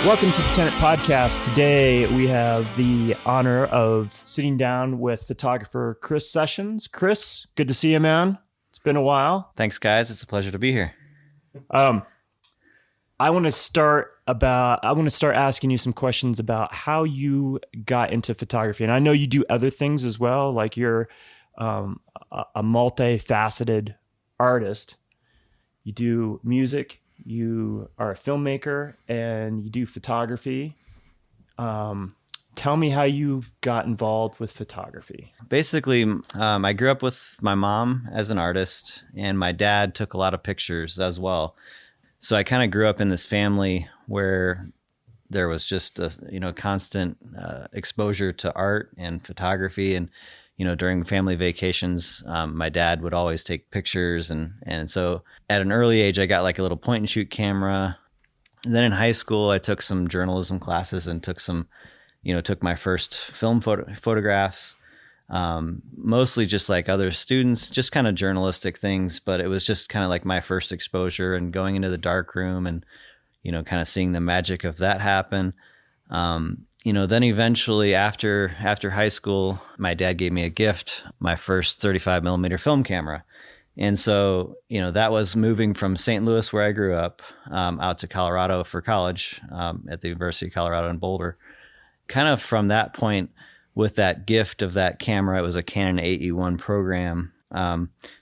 Welcome to the Tenant Podcast. Today we have the honor of sitting down with photographer Chris Sessions. Chris, good to see you, man. It's been a while. Thanks, guys. It's a pleasure to be here. I want to start asking you some questions about how you got into photography. And I know you do other things as well, like you're a multifaceted artist. You do music, you are a filmmaker, and you do photography. Tell me how you got involved with photography. Basically, I grew up with my mom as an artist, and my dad took a lot of pictures as well. So I kind of grew up in this family where there was just a constant exposure to art and photography. And during family vacations, my dad would always take pictures. And so at an early age, I got like a little point and shoot camera. And then in high school, I took some journalism classes and took my first film photographs, mostly just like other students, just kind of journalistic things. But it was just kind of like my first exposure and going into the dark room and, kind of seeing the magic of that happen. Then eventually after high school, my dad gave me a gift, my first 35 millimeter film camera. And so, that was moving from St. Louis, where I grew up, out to Colorado for college, at the University of Colorado in Boulder. Kind of from that point, with that gift of that camera, it was a Canon 8E1 program,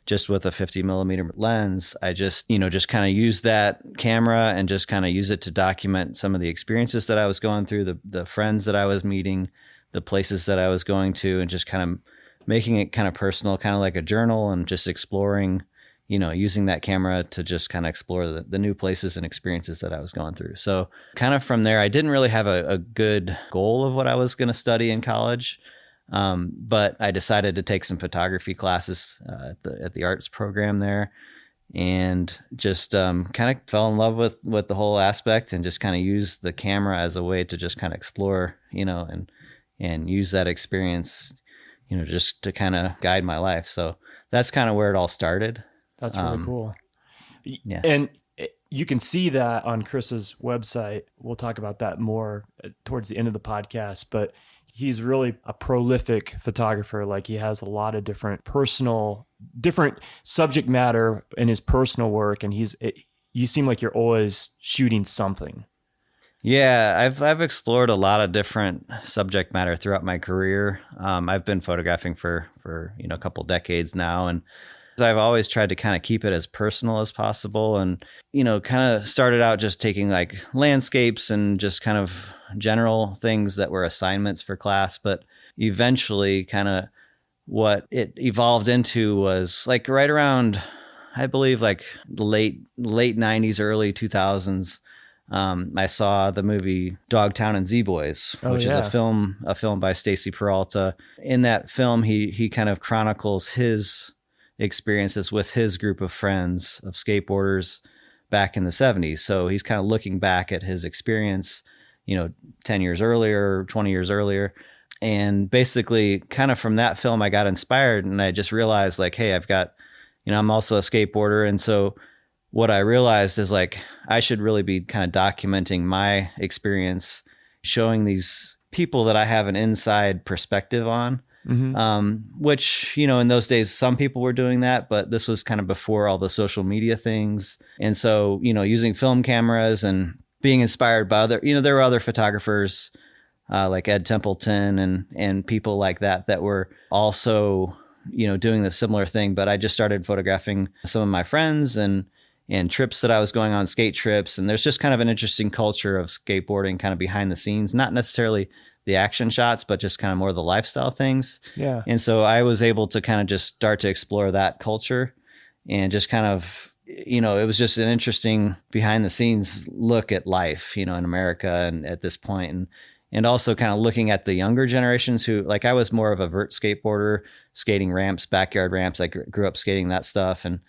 just with a 50 millimeter lens. I just kind of used that camera and just kind of use it to document some of the experiences that I was going through, the friends that I was meeting, the places that I was going to, and just kind of making it kind of personal, kind of like a journal, and just exploring, using that camera to just kind of explore the new places and experiences that I was going through. So kind of from there, I didn't really have a good goal of what I was going to study in college. But I decided to take some photography classes at the arts program there, and just kind of fell in love with the whole aspect, and just kind of used the camera as a way to just kind of explore, and use that experience, just to kind of guide my life. So that's kind of where it all started. That's really cool. Yeah. And you can see that on Chris's website. We'll talk about that more towards the end of the podcast, but he's really a prolific photographer. Like, he has a lot of different subject matter in his personal work. And you seem like you're always shooting something. Yeah, I've explored a lot of different subject matter throughout my career. I've been photographing for a couple decades now, and I've always tried to kind of keep it as personal as possible, and kind of started out just taking like landscapes and just kind of general things that were assignments for class. But eventually, kind of what it evolved into was like right around, I believe, like the late 90s, early 2000s. I saw the movie Dogtown and Z-Boys, which is a film by Stacy Peralta. In that film, he kind of chronicles his experiences with his group of friends, of skateboarders back in the 70s. So he's kind of looking back at his experience, 10 years earlier, 20 years earlier. And basically kind of from that film, I got inspired, and I just realized like, hey, I've got, I'm also a skateboarder. And so what I realized is like, I should really be kind of documenting my experience, showing these people that I have an inside perspective on. Mm-hmm. Which, in those days, some people were doing that, but this was kind of before all the social media things. And so, using film cameras and being inspired by there were other photographers, like Ed Templeton and people like that were also, doing the similar thing. But I just started photographing some of my friends and trips that I was going on, skate trips. And there's just kind of an interesting culture of skateboarding kind of behind the scenes, not necessarily the action shots, but just kind of more the lifestyle things. Yeah. And so I was able to kind of just start to explore that culture, and just kind of, it was just an interesting behind the scenes look at life, in America and at this point. And also kind of looking at the younger generations who, like, I was more of a vert skateboarder, skating ramps, backyard ramps. I grew up skating that stuff and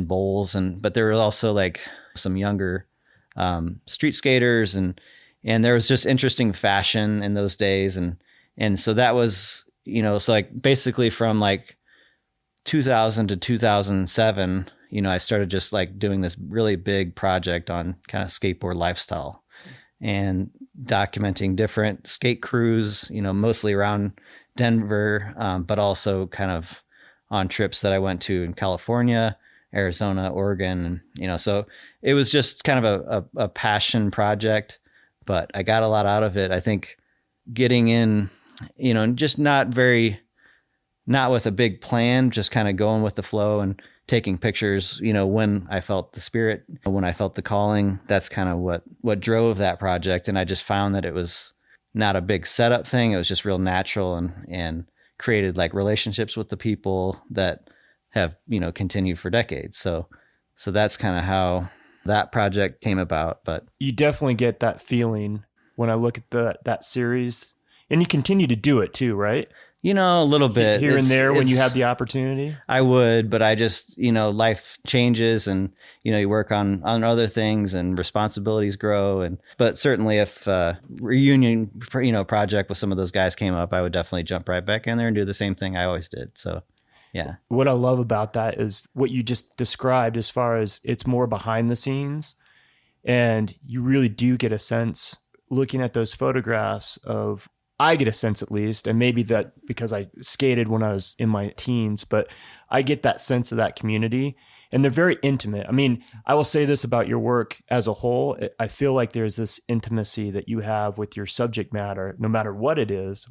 bowls. But there was also like some younger street skaters, and there was just interesting fashion in those days. And so that was, so like basically from like 2000 to 2007, I started just like doing this really big project on kind of skateboard lifestyle. and documenting different skate crews, mostly around Denver, but also kind of on trips that I went to in California, Arizona, Oregon. And, so it was just kind of a passion project, but I got a lot out of it. I think getting in, just not with a big plan, just kind of going with the flow and taking pictures, when I felt the spirit, when I felt the calling. That's kind of what drove that project. And I just found that it was not a big setup thing. It was just real natural and created like relationships with the people that have, continued for decades. So that's kind of how that project came about. But you definitely get that feeling when I look at that series, and you continue to do it too, right? A little bit here and there when you have the opportunity. I would, but I just, life changes and, you work on other things and responsibilities grow. But certainly if reunion, project with some of those guys came up, I would definitely jump right back in there and do the same thing I always did. So, yeah. What I love about that is what you just described, as far as it's more behind the scenes, and you really do get a sense looking at those photographs of, I get a sense at least, and maybe that because I skated when I was in my teens, but I get that sense of that community, and they're very intimate. I mean, I will say this about your work as a whole. I feel like there's this intimacy that you have with your subject matter, no matter what it is,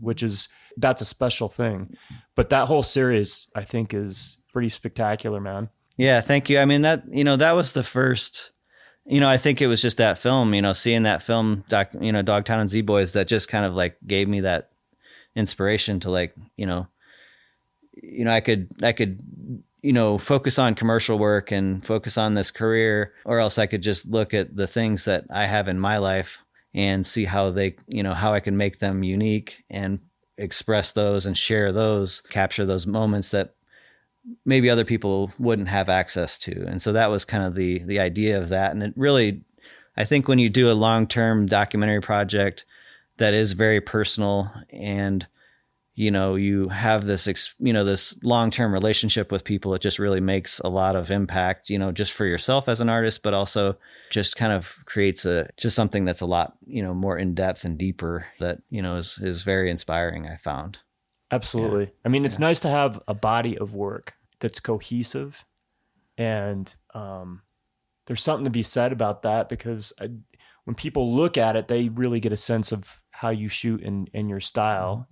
that's a special thing. But that whole series, I think, is pretty spectacular, man. Yeah, thank you. I mean, that was the first, I think it was just that film, seeing that film, Dogtown and Z-Boys, that just kind of like gave me that inspiration to like, I could, focus on commercial work and focus on this career, or else I could just look at the things that I have in my life and see how they, how I can make them unique and express those and share those, capture those moments that maybe other people wouldn't have access to. And so that was kind of the idea of that. And it really, I think when you do a long-term documentary project that is very personal, and, you have this, this long-term relationship with people, it just really makes a lot of impact, just for yourself as an artist, but also just kind of creates just something that's a lot, more in depth and deeper that, is very inspiring, I found. Absolutely. Yeah. I mean, it's nice to have a body of work that's cohesive, and there's something to be said about that, because when people look at it, they really get a sense of how you shoot in your style.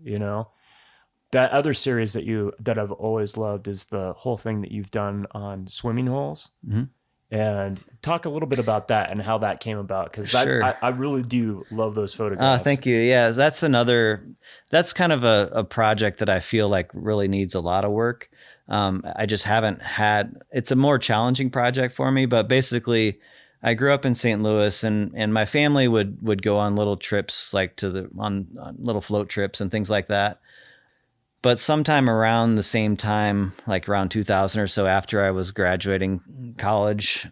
That other series that I've always loved is the whole thing that you've done on swimming holes. Mm-hmm. And talk a little bit about that and how that came about, because sure. I really do love those photographs. Thank you. Yeah, that's kind of a project that I feel like really needs a lot of work. I just haven't had, it's a more challenging project for me, but basically I grew up in St. Louis, and my family would go on little trips, like on little float trips and things like that. But sometime around the same time, like around 2000 or so, after I was graduating college,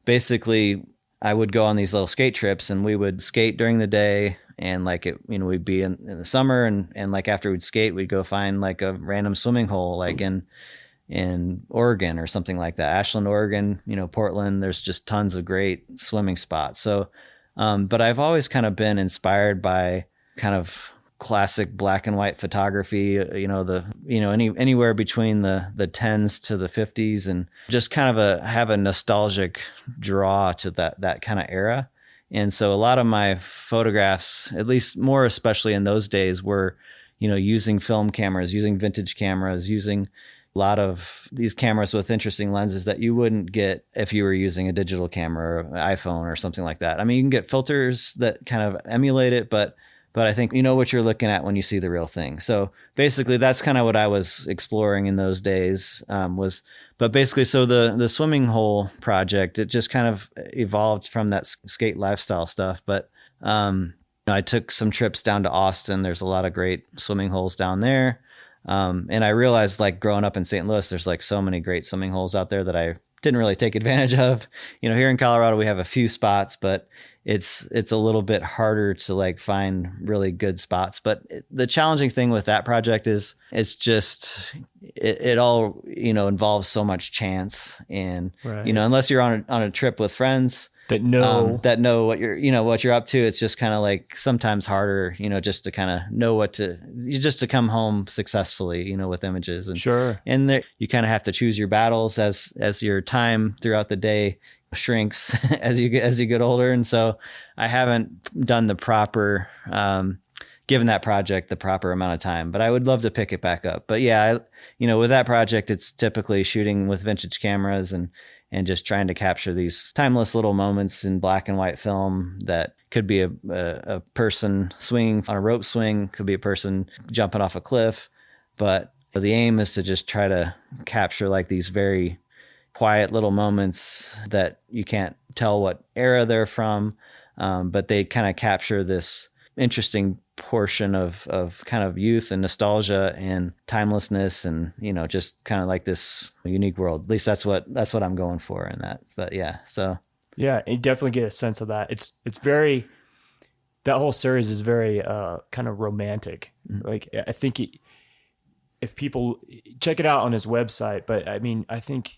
basically I would go on these little skate trips, and we would skate during the day, and like we'd be in the summer, and like after we'd skate, we'd go find like a random swimming hole, like in Oregon or something like that, Ashland, Oregon, Portland. There's just tons of great swimming spots. So, but I've always kind of been inspired by kind of classic black and white photography, anywhere between the 10s to the 50s, and just kind of have a nostalgic draw to that kind of era. And so a lot of my photographs, at least more especially in those days, were, using film cameras, using vintage cameras, using a lot of these cameras with interesting lenses that you wouldn't get if you were using a digital camera or an iPhone or something like that. I mean, you can get filters that kind of emulate it, but I think you know what you're looking at when you see the real thing. So basically that's kind of what I was exploring in those days, but basically, so the swimming hole project, it just kind of evolved from that skate lifestyle stuff. But I took some trips down to Austin. There's a lot of great swimming holes down there. And I realized, like, growing up in St. Louis, there's like so many great swimming holes out there that I didn't really take advantage of. Here in Colorado, we have a few spots, but it's a little bit harder to like find really good spots. But the challenging thing with that project is it's just, it all, involves so much chance, and, right. Unless you're on a trip with friends, that know what you're up to. It's just kind of like sometimes harder, just to kind of know just to come home successfully, with images. And sure. And you kind of have to choose your battles as your time throughout the day shrinks as you get older. And so I haven't done the proper, given that project the proper amount of time, but I would love to pick it back up. But yeah, with that project, it's typically shooting with vintage cameras and just trying to capture these timeless little moments in black and white film that could be a person swinging on a rope swing, could be a person jumping off a cliff. But the aim is to just try to capture like these very quiet little moments that you can't tell what era they're from, but they kind of capture this interesting portion of kind of youth and nostalgia and timelessness, and just kind of like this unique world. At least that's what I'm going for in that. But yeah, so yeah, you definitely get a sense of that. It's very, that whole series is very kind of romantic. Mm-hmm. Like I think if people check it out on his website, but I mean, I think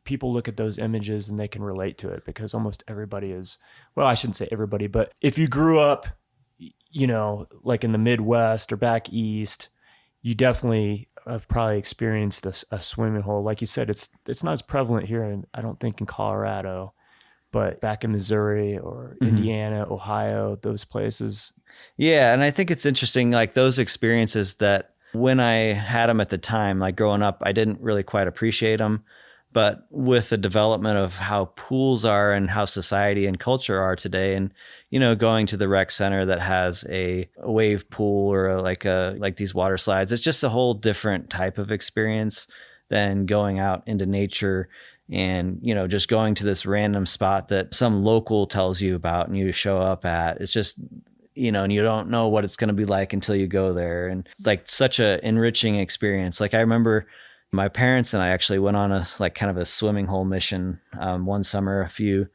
people look at those images and they can relate to it, because almost everybody is, well, I shouldn't say everybody, but if you grew up like in the Midwest or back East, you definitely have probably experienced a swimming hole. Like you said, it's not as prevalent here, I don't think in Colorado, but back in Missouri or Indiana, Ohio, those places. Yeah. And I think it's interesting, like those experiences that when I had them at the time, like growing up, I didn't really quite appreciate them. But with the development of how pools are and how society and culture are today, and going to the rec center that has a wave pool or like these water slides, it's just a whole different type of experience than going out into nature and just going to this random spot that some local tells you about and you show up at. It's just and you don't know what it's going to be like until you go there, and it's like such a enriching experience. Like I remember my parents and I actually went on a kind of a swimming hole mission one summer a few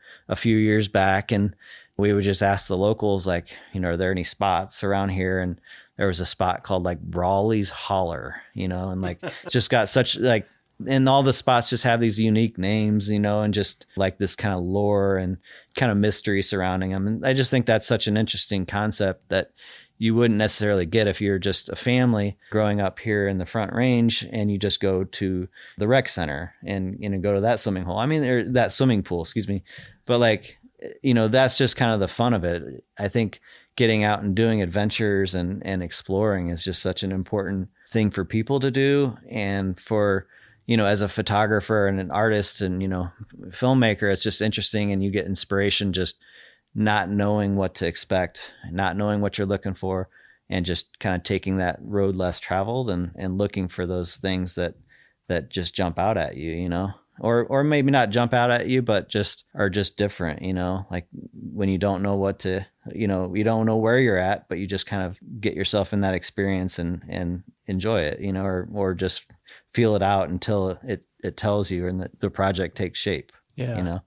years back, and we would just ask the locals, like, are there any spots around here? And there was a spot called like Brawley's Holler, and like just got such like, and all the spots just have these unique names, and just like this kind of lore and kind of mystery surrounding them. And I just think that's such an interesting concept that you wouldn't necessarily get if you're just a family growing up here in the Front Range and you just go to the rec center and go to that swimming hole. I mean, or that swimming pool, excuse me. But like, that's just kind of the fun of it. I think getting out and doing adventures and exploring is just such an important thing for people to do. And for, as a photographer and an artist and, filmmaker, it's just interesting, and you get inspiration just not knowing what to expect, not knowing what you're looking for, and just kind of taking that road less traveled and looking for those things that just jump out at you, or maybe not jump out at you, but just are just different, like when you don't know what to, you don't know where you're at, but you just kind of get yourself in that experience and enjoy it, or just feel it out until it tells you and the project takes shape. Yeah.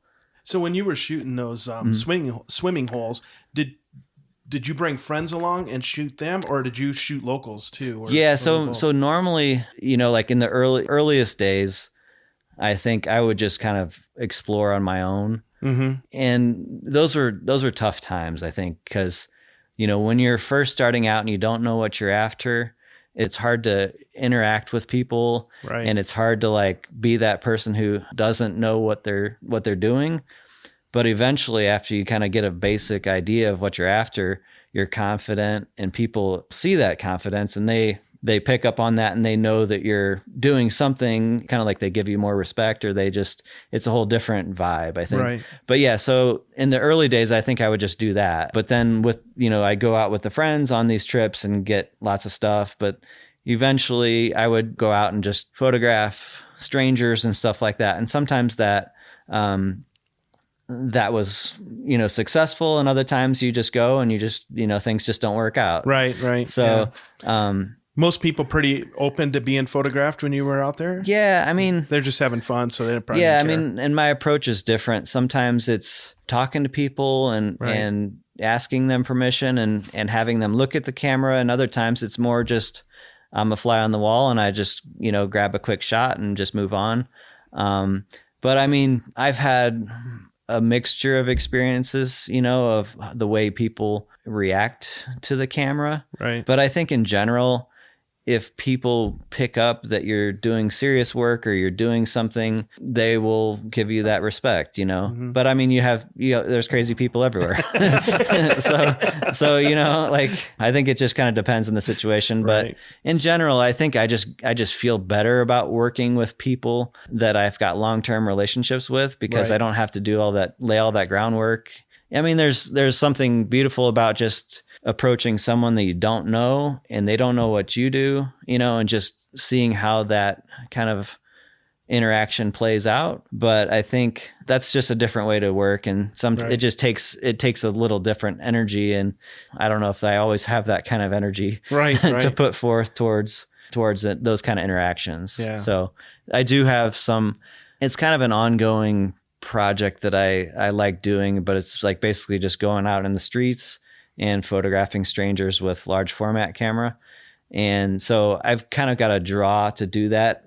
So when you were shooting those swimming holes, did you bring friends along and shoot them, or did you shoot locals too? Yeah. So normally, like in the earliest days, I think I would just kind of explore on my own. Mm-hmm. And those were tough times, I think, because, when you're first starting out and you don't know what you're after, it's hard to interact with people, right? And it's hard to like be that person who doesn't know what they're doing. But eventually, after you kind of get a basic idea of what you're after, you're confident, and people see that confidence and they pick up on that, and they know that you're doing something, kind of like they give you more respect, or it's a whole different vibe, I think. Right. But yeah, so in the early days, I think I would just do that. But then with, I'd go out with the friends on these trips and get lots of stuff. But eventually I would go out and just photograph strangers and stuff like that. And sometimes that was, successful. And other times you just go and you just, things just don't work out. Right. So, yeah. Most people pretty open to being photographed when you were out there? Yeah, I mean, they're just having fun, so they probably yeah, don't care. I mean, and my approach is different. Sometimes it's talking to people and asking them permission and having them look at the camera, and other times it's more just I'm a fly on the wall and I just, grab a quick shot and just move on. But I mean, I've had a mixture of experiences, you know, of the way people react to the camera. Right. But I think in general, if people pick up that you're doing serious work or you're doing something, they will give you that respect, you know. Mm-hmm. But I mean, there's crazy people everywhere. so, you know, like, I think it just kind of depends on the situation. But Right. in general, I think I just feel better about working with people that I've got long-term relationships with, because Right. I don't have to lay all that groundwork. I mean, there's something beautiful about just approaching someone that you don't know and they don't know what you do, you know, and just seeing how that kind of interaction plays out. But I think that's just a different way to work, and Right. it takes a little different energy, and I don't know if I always have that kind of energy Right. to put forth towards those kind of interactions. Yeah. So I do have it's kind of an ongoing project that I like doing, but it's like basically just going out in the streets and photographing strangers with large format camera. And so I've kind of got a draw to do that.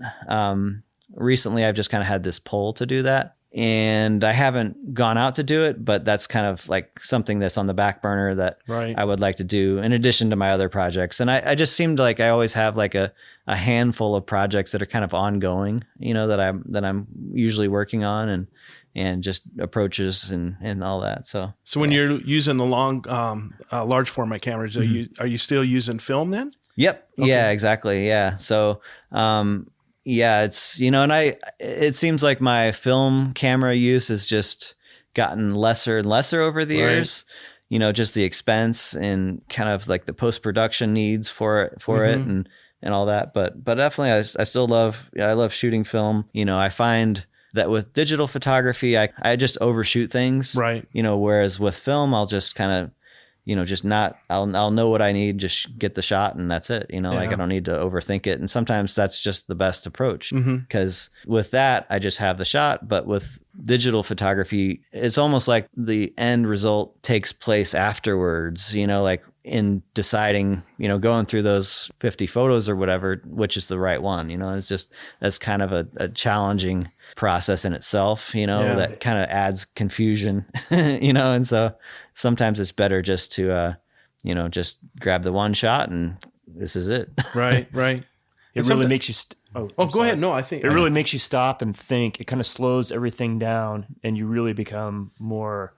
Recently, I've just kind of had this pull to do that, and I haven't gone out to do it, but that's kind of like something that's on the back burner that Right. I would like to do in addition to my other projects. And I just seemed like I always have like a handful of projects that are kind of ongoing, you know, that I'm usually working on, and just approaches and all that. So when you're using the long, large format cameras, Mm-hmm. are you still using film then? Yep. Okay. Yeah, exactly. Yeah. So, yeah, it's, you know, and it seems like my film camera use has just gotten lesser and lesser over the Right. years, you know, just the expense and kind of like the post-production needs for it Mm-hmm. and all that. But definitely I still love shooting film. You know, I find that with digital photography, I just overshoot things, Right. you know, whereas with film, I'll just kind of, you know, just not, I'll know what I need, just get the shot and that's it. You know, like Yeah. I don't need to overthink it. And sometimes that's just the best approach, Mm-hmm. because with that, I just have the shot. But with digital photography, it's almost like the end result takes place afterwards, you know, like in deciding, you know, going through those 50 photos or whatever, which is the right one, you know, that's kind of a challenging process in itself, you know, Yeah. that kind of adds confusion, you know, and so sometimes it's better just to, you know, just grab the one shot and this is it. Right. Right. It It's really something- makes you. Oh, I'm go ahead. sorry. No, I think It really makes you stop and think. It kind of slows everything down, and you really become more.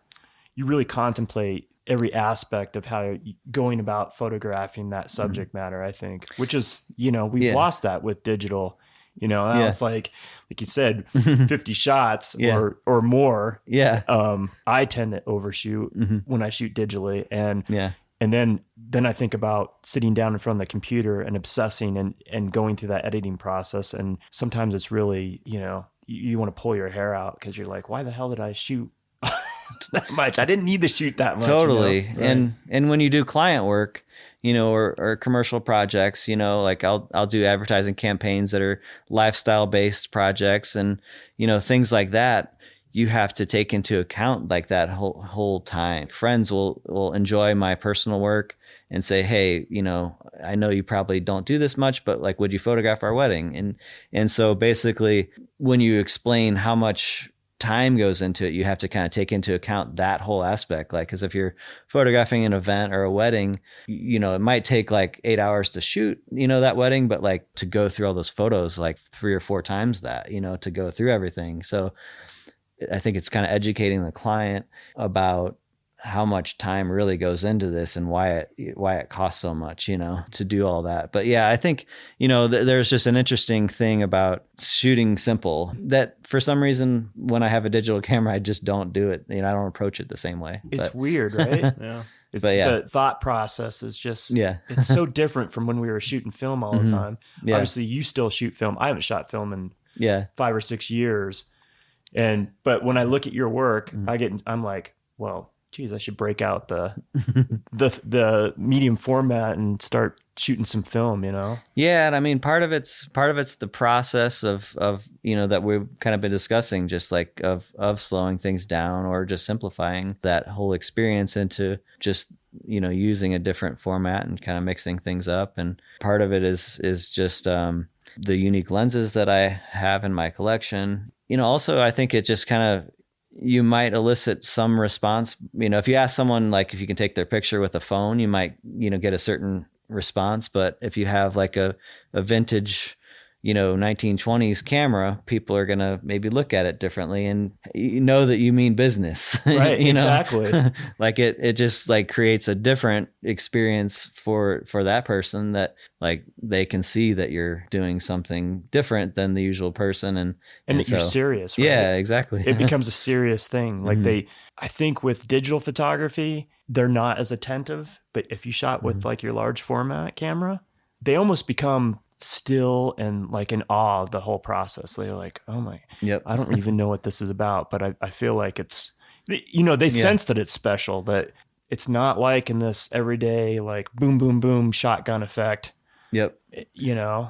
You really contemplate every aspect of how you're going about photographing that subject matter. I think, which is, you know, we've Yeah. lost that with digital. You know, now Yeah. it's like you said, 50 shots Yeah. or more. Yeah. I tend to overshoot when I shoot digitally, and Yeah. and then I think about sitting down in front of the computer and obsessing and going through that editing process. And sometimes it's really, you know, you want to pull your hair out because you're like, why the hell did I shoot that much? I didn't need to shoot that much. Totally. You know? And when you do client work, you know, or commercial projects, you know, like I'll do advertising campaigns that are lifestyle based projects, and, you know, things like that. You have to take into account like that whole time. Friends will enjoy my personal work and say, hey, you know, I know you probably don't do this much, but like, would you photograph our wedding? And so basically when you explain how much time goes into it, you have to kind of take into account that whole aspect. Like, cause if you're photographing an event or a wedding, you know, it might take like 8 hours to shoot, you know, that wedding, but like to go through all those photos, like 3 or 4 times that, you know, to go through everything. So I think it's kind of educating the client about how much time really goes into this and why it costs so much, you know, to do all that. But yeah, I think, you know, there's just an interesting thing about shooting simple that for some reason, when I have a digital camera, I just don't do it. You know, I don't approach it the same way. It's But weird, right? Yeah. It's But yeah. the thought process is just, Yeah. it's so different from when we were shooting film all the time. Yeah. Obviously you still shoot film. I haven't shot film in Yeah. 5 or 6 years. But when I look at your work, I'm like, well, geez, I should break out the medium format and start shooting some film, you know? Yeah, and I mean part of it's the process of you know that we've kind of been discussing, just like of slowing things down or just simplifying that whole experience into just, you know, using a different format and kind of mixing things up. And part of it is just the unique lenses that I have in my collection. You know, also I think it just kind of, you might elicit some response. If you ask someone, like, if you can take their picture with a phone, you might, get a certain response. But if you have like a vintage, 1920s camera, people are going to maybe look at it differently, and that you mean business. Right. Exactly. Like it just like creates a different experience for that person, that like they can see that you're doing something different than the usual person. And that you're serious. Right? Yeah, exactly. It becomes a serious thing. Like I think with digital photography, they're not as attentive, but if you shot with like your large format camera, they almost become still and like in awe of the whole process. They're like, oh my, I don't even know what this is about, but I feel like it's, they sense that it's special, that it's not like in this everyday, like boom, boom, boom, shotgun effect. Yep.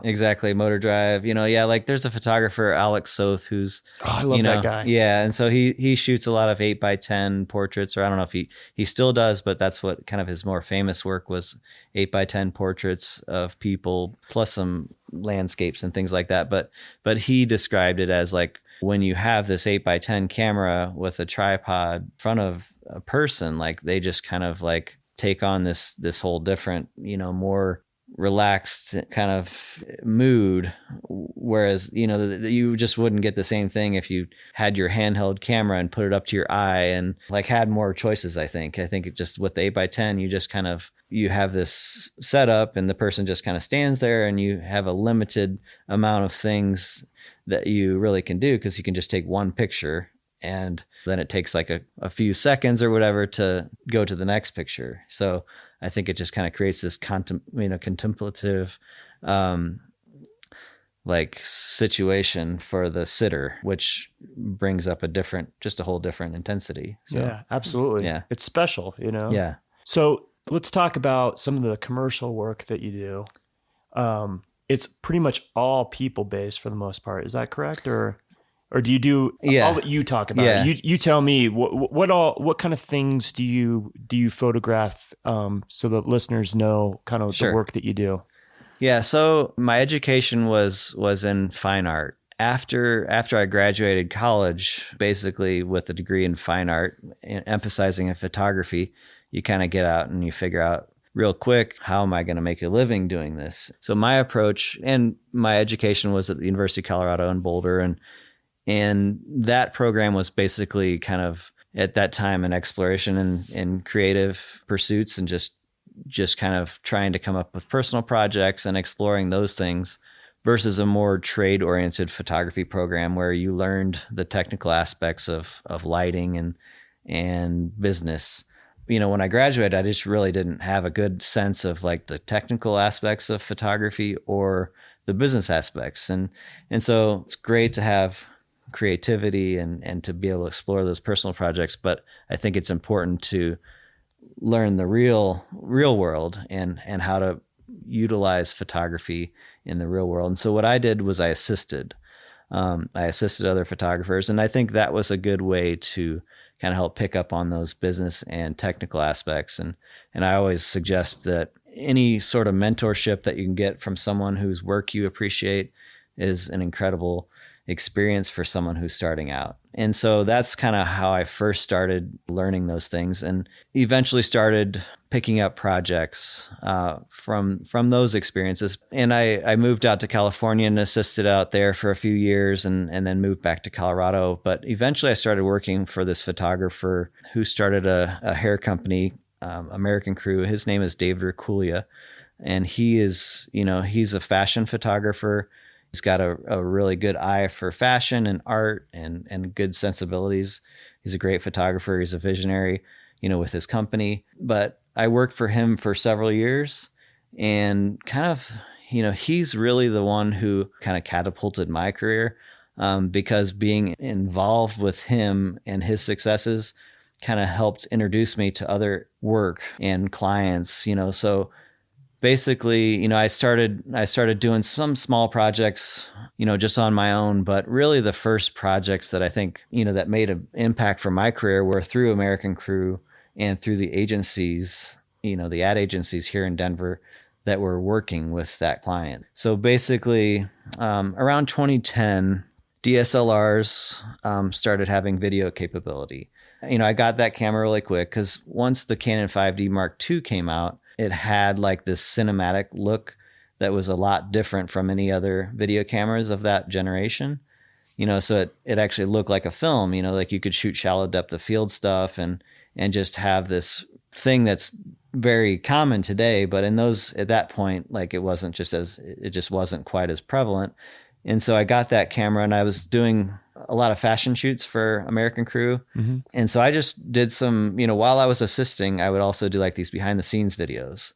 Exactly. Motor drive, like there's a photographer, Alex Soth, who's, I love that guy. Yeah. And so he shoots a lot of 8x10 portraits, or I don't know if he still does, but that's what kind of his more famous work was, 8x10 portraits of people, plus some landscapes and things like that. But he described it as like, when you have this 8x10 camera with a tripod in front of a person, like they just kind of like take on this whole different, more relaxed kind of mood, whereas you just wouldn't get the same thing if you had your handheld camera and put it up to your eye and like had more choices. I think it just, with the 8x10, you just kind of, you have this setup and the person just kind of stands there, and you have a limited amount of things that you really can do, because you can just take one picture and then it takes like a few seconds or whatever to go to the next picture. So I think it just kind of creates this contemplative like situation for the sitter, which brings up just a whole different intensity. So, yeah, absolutely. Yeah. It's special, Yeah. So let's talk about some of the commercial work that you do. It's pretty much all people based for the most part. Is that correct? Or do you do? I'll let you talk about it. You tell me what kind of things do you photograph, so that listeners know kind of the work that you do. Yeah. So my education was in fine art. After I graduated college, basically with a degree in fine art, emphasizing in photography, you kind of get out and you figure out real quick, how am I going to make a living doing this? So my approach, and my education was at the University of Colorado in Boulder, and that program was basically kind of at that time an exploration and creative pursuits, and just kind of trying to come up with personal projects and exploring those things, versus a more trade-oriented photography program where you learned the technical aspects of lighting and business. When I graduated, I just really didn't have a good sense of like the technical aspects of photography or the business aspects. And so it's great to have creativity and to be able to explore those personal projects. But I think it's important to learn the real world and how to utilize photography in the real world. And so what I did was I assisted other photographers. And I think that was a good way to kind of help pick up on those business and technical aspects. And I always suggest that any sort of mentorship that you can get from someone whose work you appreciate is an incredible experience for someone who's starting out. And so that's kind of how I first started learning those things, and eventually started picking up projects from those experiences. And I moved out to California and assisted out there for a few years, and then moved back to Colorado. But eventually I started working for this photographer who started a hair company, American Crew. His name is David Raculia, and he's a fashion photographer. He's got a really good eye for fashion and art and good sensibilities. He's a great photographer. He's a visionary, with his company. But I worked for him for several years, and kind of, he's really the one who kind of catapulted my career, because being involved with him and his successes kind of helped introduce me to other work and clients, so basically, I started doing some small projects, just on my own. But really the first projects that I think, that made an impact for my career were through American Crew and through the agencies, the ad agencies here in Denver that were working with that client. So basically, around 2010, DSLRs started having video capability. I got that camera really quick because once the Canon 5D Mark II came out, it had like this cinematic look that was a lot different from any other video cameras of that generation. So it actually looked like a film, like you could shoot shallow depth of field stuff and just have this thing that's very common today. But at that point, like it just wasn't quite as prevalent. And so I got that camera and I was doing a lot of fashion shoots for American Crew. Mm-hmm. And so I just did some, while I was assisting, I would also do like these behind the scenes videos.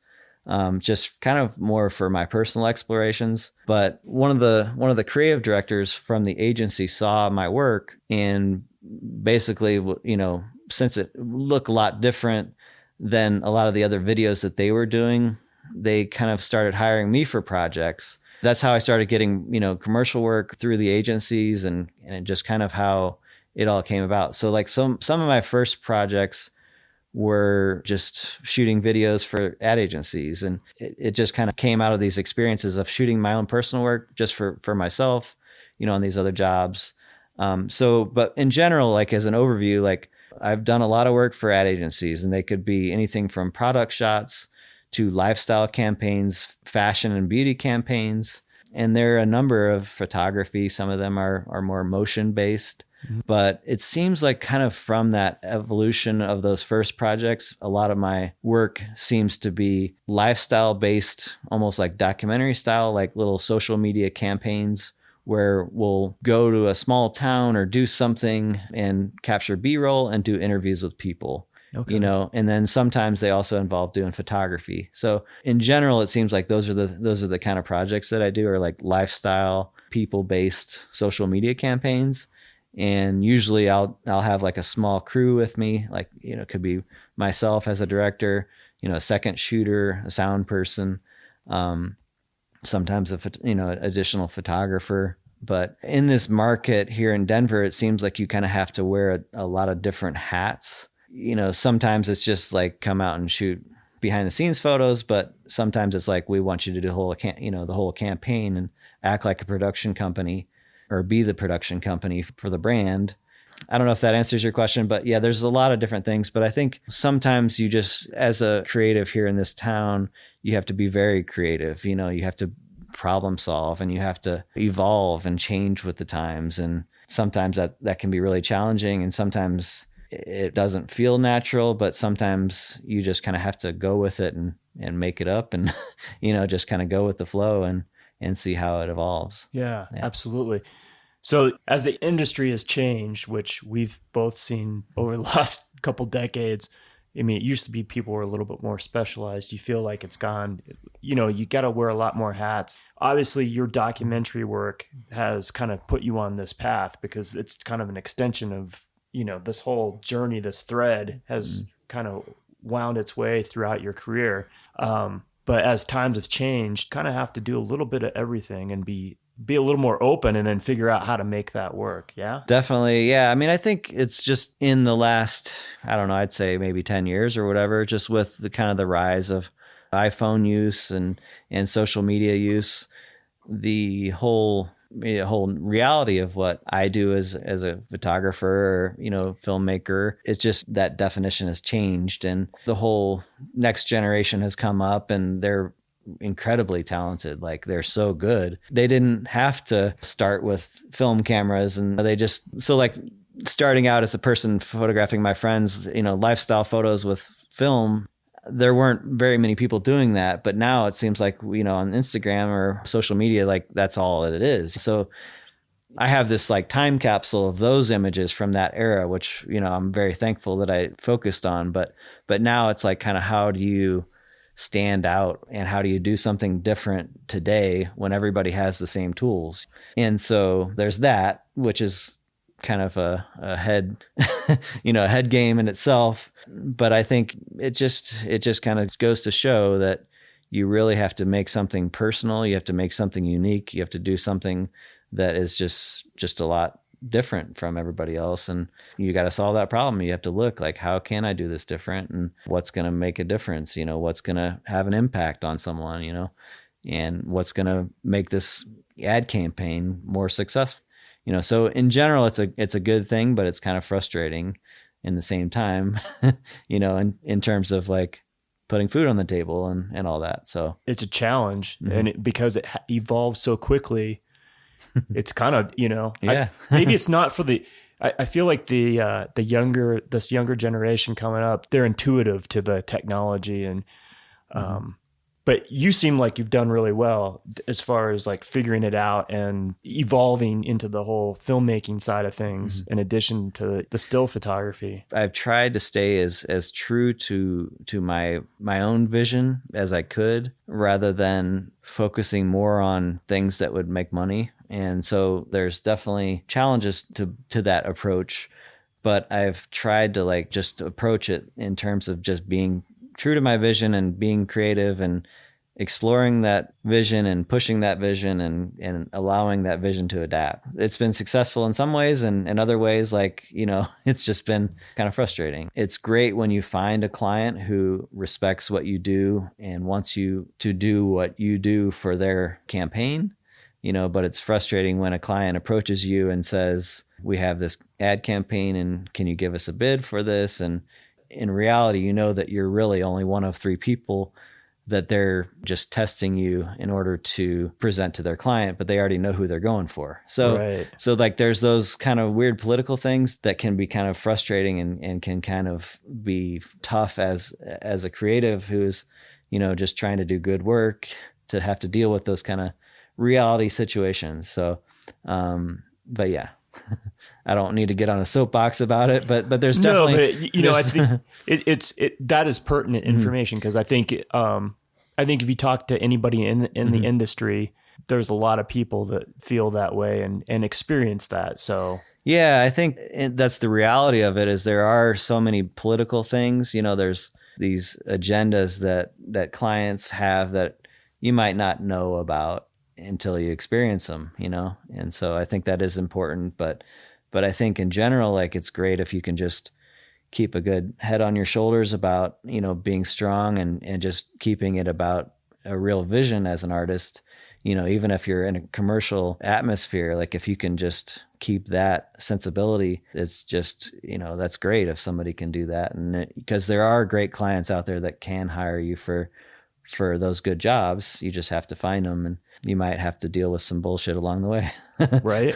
Just kind of more for my personal explorations. But one of the creative directors from the agency saw my work and basically, since it looked a lot different than a lot of the other videos that they were doing, they kind of started hiring me for projects. That's how I started getting, commercial work through the agencies and just kind of how it all came about. So like some of my first projects were just shooting videos for ad agencies. And it just kind of came out of these experiences of shooting my own personal work just for myself, on these other jobs. But in general, like as an overview, like I've done a lot of work for ad agencies, and they could be anything from product shots to lifestyle campaigns, fashion and beauty campaigns. And there are a number of photography. Some of them are more motion based. Mm-hmm. But it seems like kind of from that evolution of those first projects, a lot of my work seems to be lifestyle based, almost like documentary style, like little social media campaigns where we'll go to a small town or do something and capture B-roll and do interviews with people. Okay. And then sometimes they also involve doing photography. So in general, it seems like those are the kind of projects that I do, are like lifestyle, people-based social media campaigns. And usually I'll have like a small crew with me, like, it could be myself as a director, a second shooter, a sound person, sometimes additional photographer. But in this market here in Denver, it seems like you kind of have to wear a lot of different hats. Sometimes it's just like come out and shoot behind the scenes photos, but sometimes it's like, we want you to do the whole campaign and act like a production company or be the production company for the brand. I don't know if that answers your question, but yeah, there's a lot of different things. But I think sometimes you just, as a creative here in this town, you have to be very creative. You have to problem solve and you have to evolve and change with the times. And sometimes that can be really challenging, and sometimes it doesn't feel natural, but sometimes you just kind of have to go with it and make it up and, just kind of go with the flow and see how it evolves. Yeah, absolutely. So as the industry has changed, which we've both seen over the last couple decades, I mean, it used to be people were a little bit more specialized. You feel like it's gone, you got to wear a lot more hats. Obviously, your documentary work has kind of put you on this path because it's kind of an extension of, this whole journey, this thread has kind of wound its way throughout your career. But as times have changed, kind of have to do a little bit of everything and be a little more open and then figure out how to make that work. Yeah, definitely. Yeah. I mean, I think it's just in the last, I don't know, I'd say maybe 10 years or whatever, just with the kind of the rise of iPhone use and social media use, the whole reality of what I do as a photographer or, filmmaker, it's just that definition has changed, and the whole next generation has come up and they're incredibly talented. Like, they're so good. They didn't have to start with film cameras, and so like starting out as a person photographing my friends, lifestyle photos with film, there weren't very many people doing that. But now it seems like, on Instagram or social media, like that's all that it is. So I have this like time capsule of those images from that era, which, I'm very thankful that I focused on. But now it's like, kind of, how do you stand out and how do you do something different today when everybody has the same tools? And so there's that, which is kind of a head, a head game in itself. But I think it just kind of goes to show that you really have to make something personal. You have to make something unique. You have to do something that is just a lot different from everybody else. And you got to solve that problem. You have to look like, how can I do this different? And what's going to make a difference? What's going to have an impact on someone, and what's going to make this ad campaign more successful? So in general, it's a good thing, but it's kind of frustrating in the same time, in terms of like putting food on the table and all that. So it's a challenge, and because it evolves so quickly, it's kind of, yeah. maybe it's not for I feel like this younger generation coming up, they're intuitive to the technology, and but you seem like you've done really well as far as like figuring it out and evolving into the whole filmmaking side of things, in addition to the still photography. I've tried to stay as true to my own vision as I could, rather than focusing more on things that would make money. And so there's definitely challenges to that approach, but I've tried to like just approach it in terms of just being true to my vision and being creative and exploring that vision and pushing that vision and allowing that vision to adapt. It's been successful in some ways, and in other ways, like, it's just been kind of frustrating. It's great when you find a client who respects what you do and wants you to do what you do for their campaign, but it's frustrating when a client approaches you and says, we have this ad campaign and can you give us a bid for this? And in reality, that you're really only one of 3 people that they're just testing you in order to present to their client, but they already know who they're going for. So, Right. So like there's those kind of weird political things that can be kind of frustrating and can kind of be tough as a creative who's, just trying to do good work, to have to deal with those kind of reality situations. So, but yeah. I don't need to get on a soapbox about it, but there's definitely I think that is pertinent information, because I think if you talk to anybody in the industry, there's a lot of people that feel that way and experience that. So yeah, I think that's the reality of it. Is there are so many political things. There's these agendas that clients have that you might not know about until you experience them, and so I think that is important, but I think in general, like, it's great if you can just keep a good head on your shoulders about, being strong and just keeping it about a real vision as an artist, even if you're in a commercial atmosphere, like if you can just keep that sensibility, it's just, that's great if somebody can do that. And because there are great clients out there that can hire you for those good jobs, you just have to find them, and you might have to deal with some bullshit along the way. Right.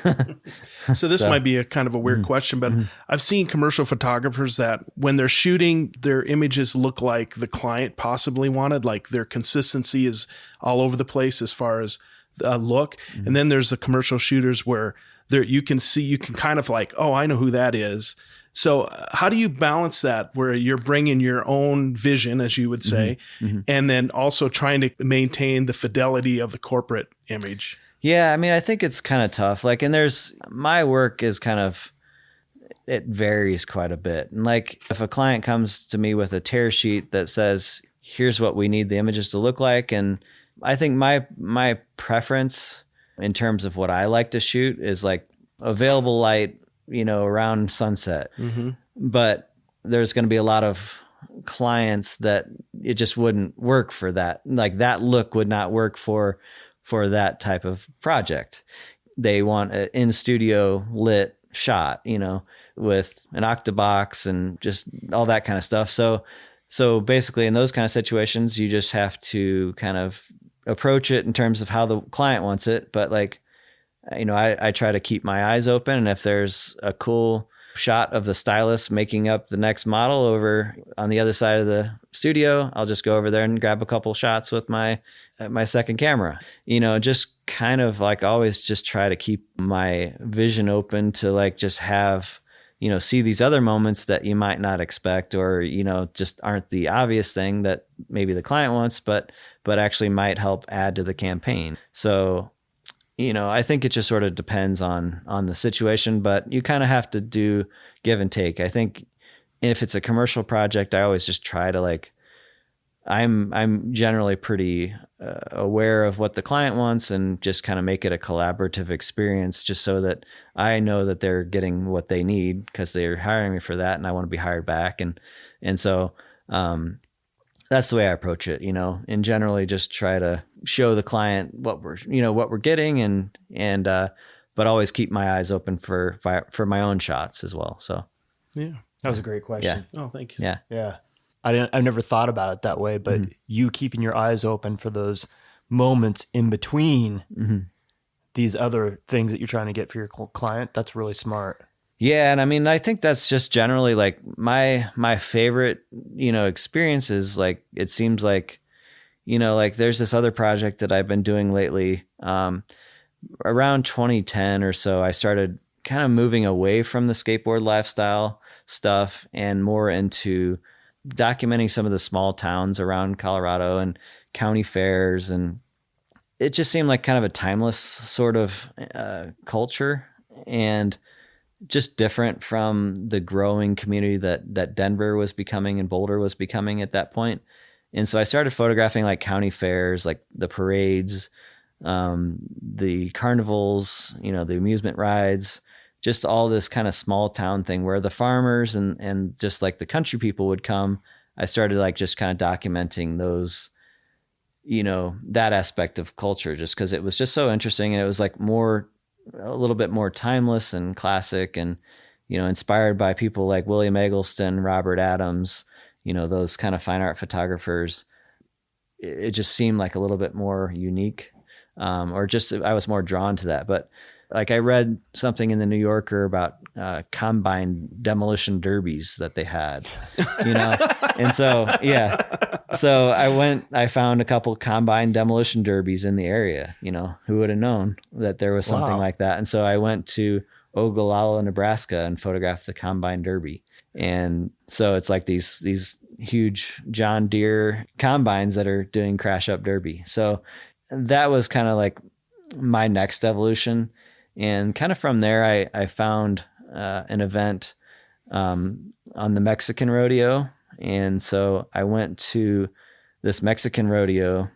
So this might be a kind of a weird question, but I've seen commercial photographers that when they're shooting, their images look like the client possibly wanted, like their consistency is all over the place as far as look. And then there's the commercial shooters where you can kind of like, oh, I know who that is. So how do you balance that where you're bringing your own vision, as you would say, and then also trying to maintain the fidelity of the corporate image? Yeah, I mean, I think it's kind of tough. Like, and my work is kind of, it varies quite a bit. And like, if a client comes to me with a tear sheet that says, here's what we need the images to look like. And I think my preference in terms of what I like to shoot is like available light, around sunset. But there's going to be a lot of clients that it just wouldn't work for that. Like, that look would not work for that type of project. They want an in-studio lit shot, with an octabox and just all that kind of stuff. So basically in those kind of situations, you just have to kind of approach it in terms of how the client wants it. But like, I try to keep my eyes open, and if there's a cool shot of the stylist making up the next model over on the other side of the studio, I'll just go over there and grab a couple shots with my second camera. Just kind of like always just try to keep my vision open to like just have, see these other moments that you might not expect, or, just aren't the obvious thing that maybe the client wants, but actually might help add to the campaign. So, I think it just sort of depends on the situation, but you kind of have to do give and take. I think if it's a commercial project, I always just try to like, I'm generally pretty aware of what the client wants, and just kind of make it a collaborative experience, just so that I know that they're getting what they need, because they're hiring me for that and I want to be hired back. And so, that's the way I approach it, and generally just try to show the client what we're getting, and but always keep my eyes open for my own shots as well. So Yeah. That was a great question. Yeah. Oh, thank you. Yeah. Yeah. I've never thought about it that way, but you keeping your eyes open for those moments in between these other things that you're trying to get for your client, that's really smart. Yeah. And I mean, I think that's just generally like my favorite, experiences. Like, it seems like, like there's this other project that I've been doing lately. Around 2010 or so, I started kind of moving away from the skateboard lifestyle stuff and more into documenting some of the small towns around Colorado and county fairs. And it just seemed like kind of a timeless sort of culture, and just different from the growing community that Denver was becoming and Boulder was becoming at that point. And so I started photographing like county fairs, like the parades, the carnivals, the amusement rides, just all this kind of small town thing where the farmers and just like the country people would come. I started like just kind of documenting those, that aspect of culture, just because it was just so interesting. And it was like a little bit more timeless and classic, and, inspired by people like William Eggleston, Robert Adams, those kind of fine art photographers. It just seemed like a little bit more unique, or just I was more drawn to that. But like I read something in the New Yorker about combine demolition derbies that they had, and so, yeah. So I found a couple combine demolition derbies in the area, who would have known that there was something like that. And so I went to Ogallala, Nebraska and photographed the combine derby. And so it's like these huge John Deere combines that are doing crash up derby. So that was kind of like my next evolution. And kind of from there, I found an event on the Mexican rodeo. And so I went to this Mexican rodeo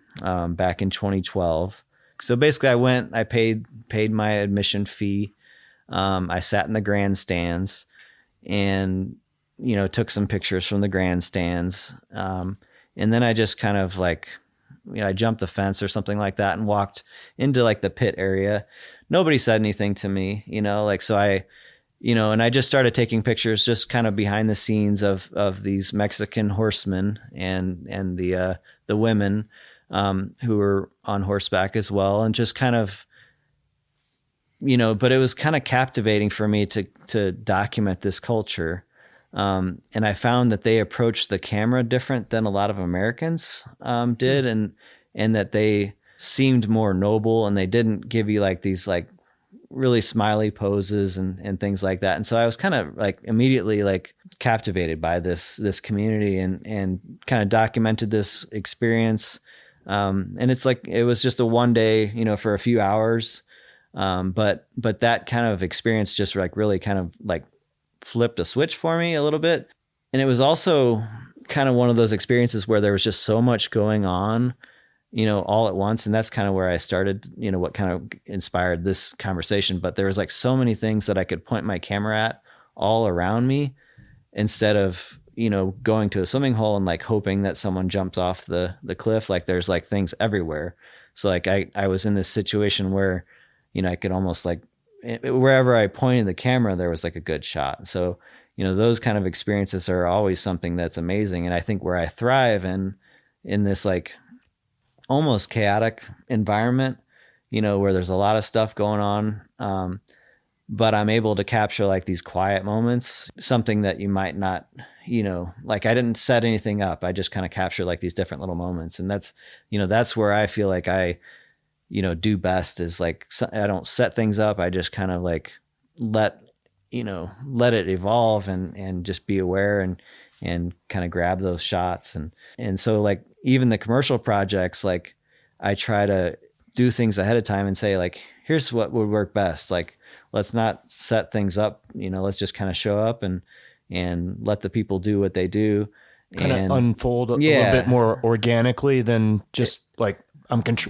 back in 2012. So basically I paid my admission fee. I sat in the grandstands and, took some pictures from the grandstands. And then I just kind of like, I jumped the fence or something like that and walked into like the pit area. Nobody said anything to me, so I, and I just started taking pictures just kind of behind the scenes of these Mexican horsemen and the women who were on horseback as well. And just kind of, but it was kind of captivating for me to document this culture. And I found that they approached the camera different than a lot of Americans did, and that they seemed more noble, and they didn't give you like these like really smiley poses and things like that. And so I was kind of like immediately like captivated by this community and kind of documented this experience. And it's like, it was just a one day, for a few hours. But that kind of experience just like really kind of like flipped a switch for me a little bit. And it was also kind of one of those experiences where there was just so much going on, all at once. And that's kind of where I started, what kind of inspired this conversation. But there was like so many things that I could point my camera at all around me, instead of, going to a swimming hole and like hoping that someone jumps off the cliff. Like there's like things everywhere. So like I was in this situation where, I could almost like, wherever I pointed the camera, there was like a good shot. So, those kind of experiences are always something that's amazing. And I think where I thrive in this like almost chaotic environment, where there's a lot of stuff going on. But I'm able to capture like these quiet moments, something that you might not, like I didn't set anything up. I just kind of capture like these different little moments. And that's where I feel like I, do best, is like, I don't set things up. I just kind of like let it evolve and just be aware and kind of grab those shots. And so like even the commercial projects, like I try to do things ahead of time and say like, here's what would work best. Like, let's not set things up, let's just kind of show up and let the people do what they do. Kind of unfold a little bit more organically than just like,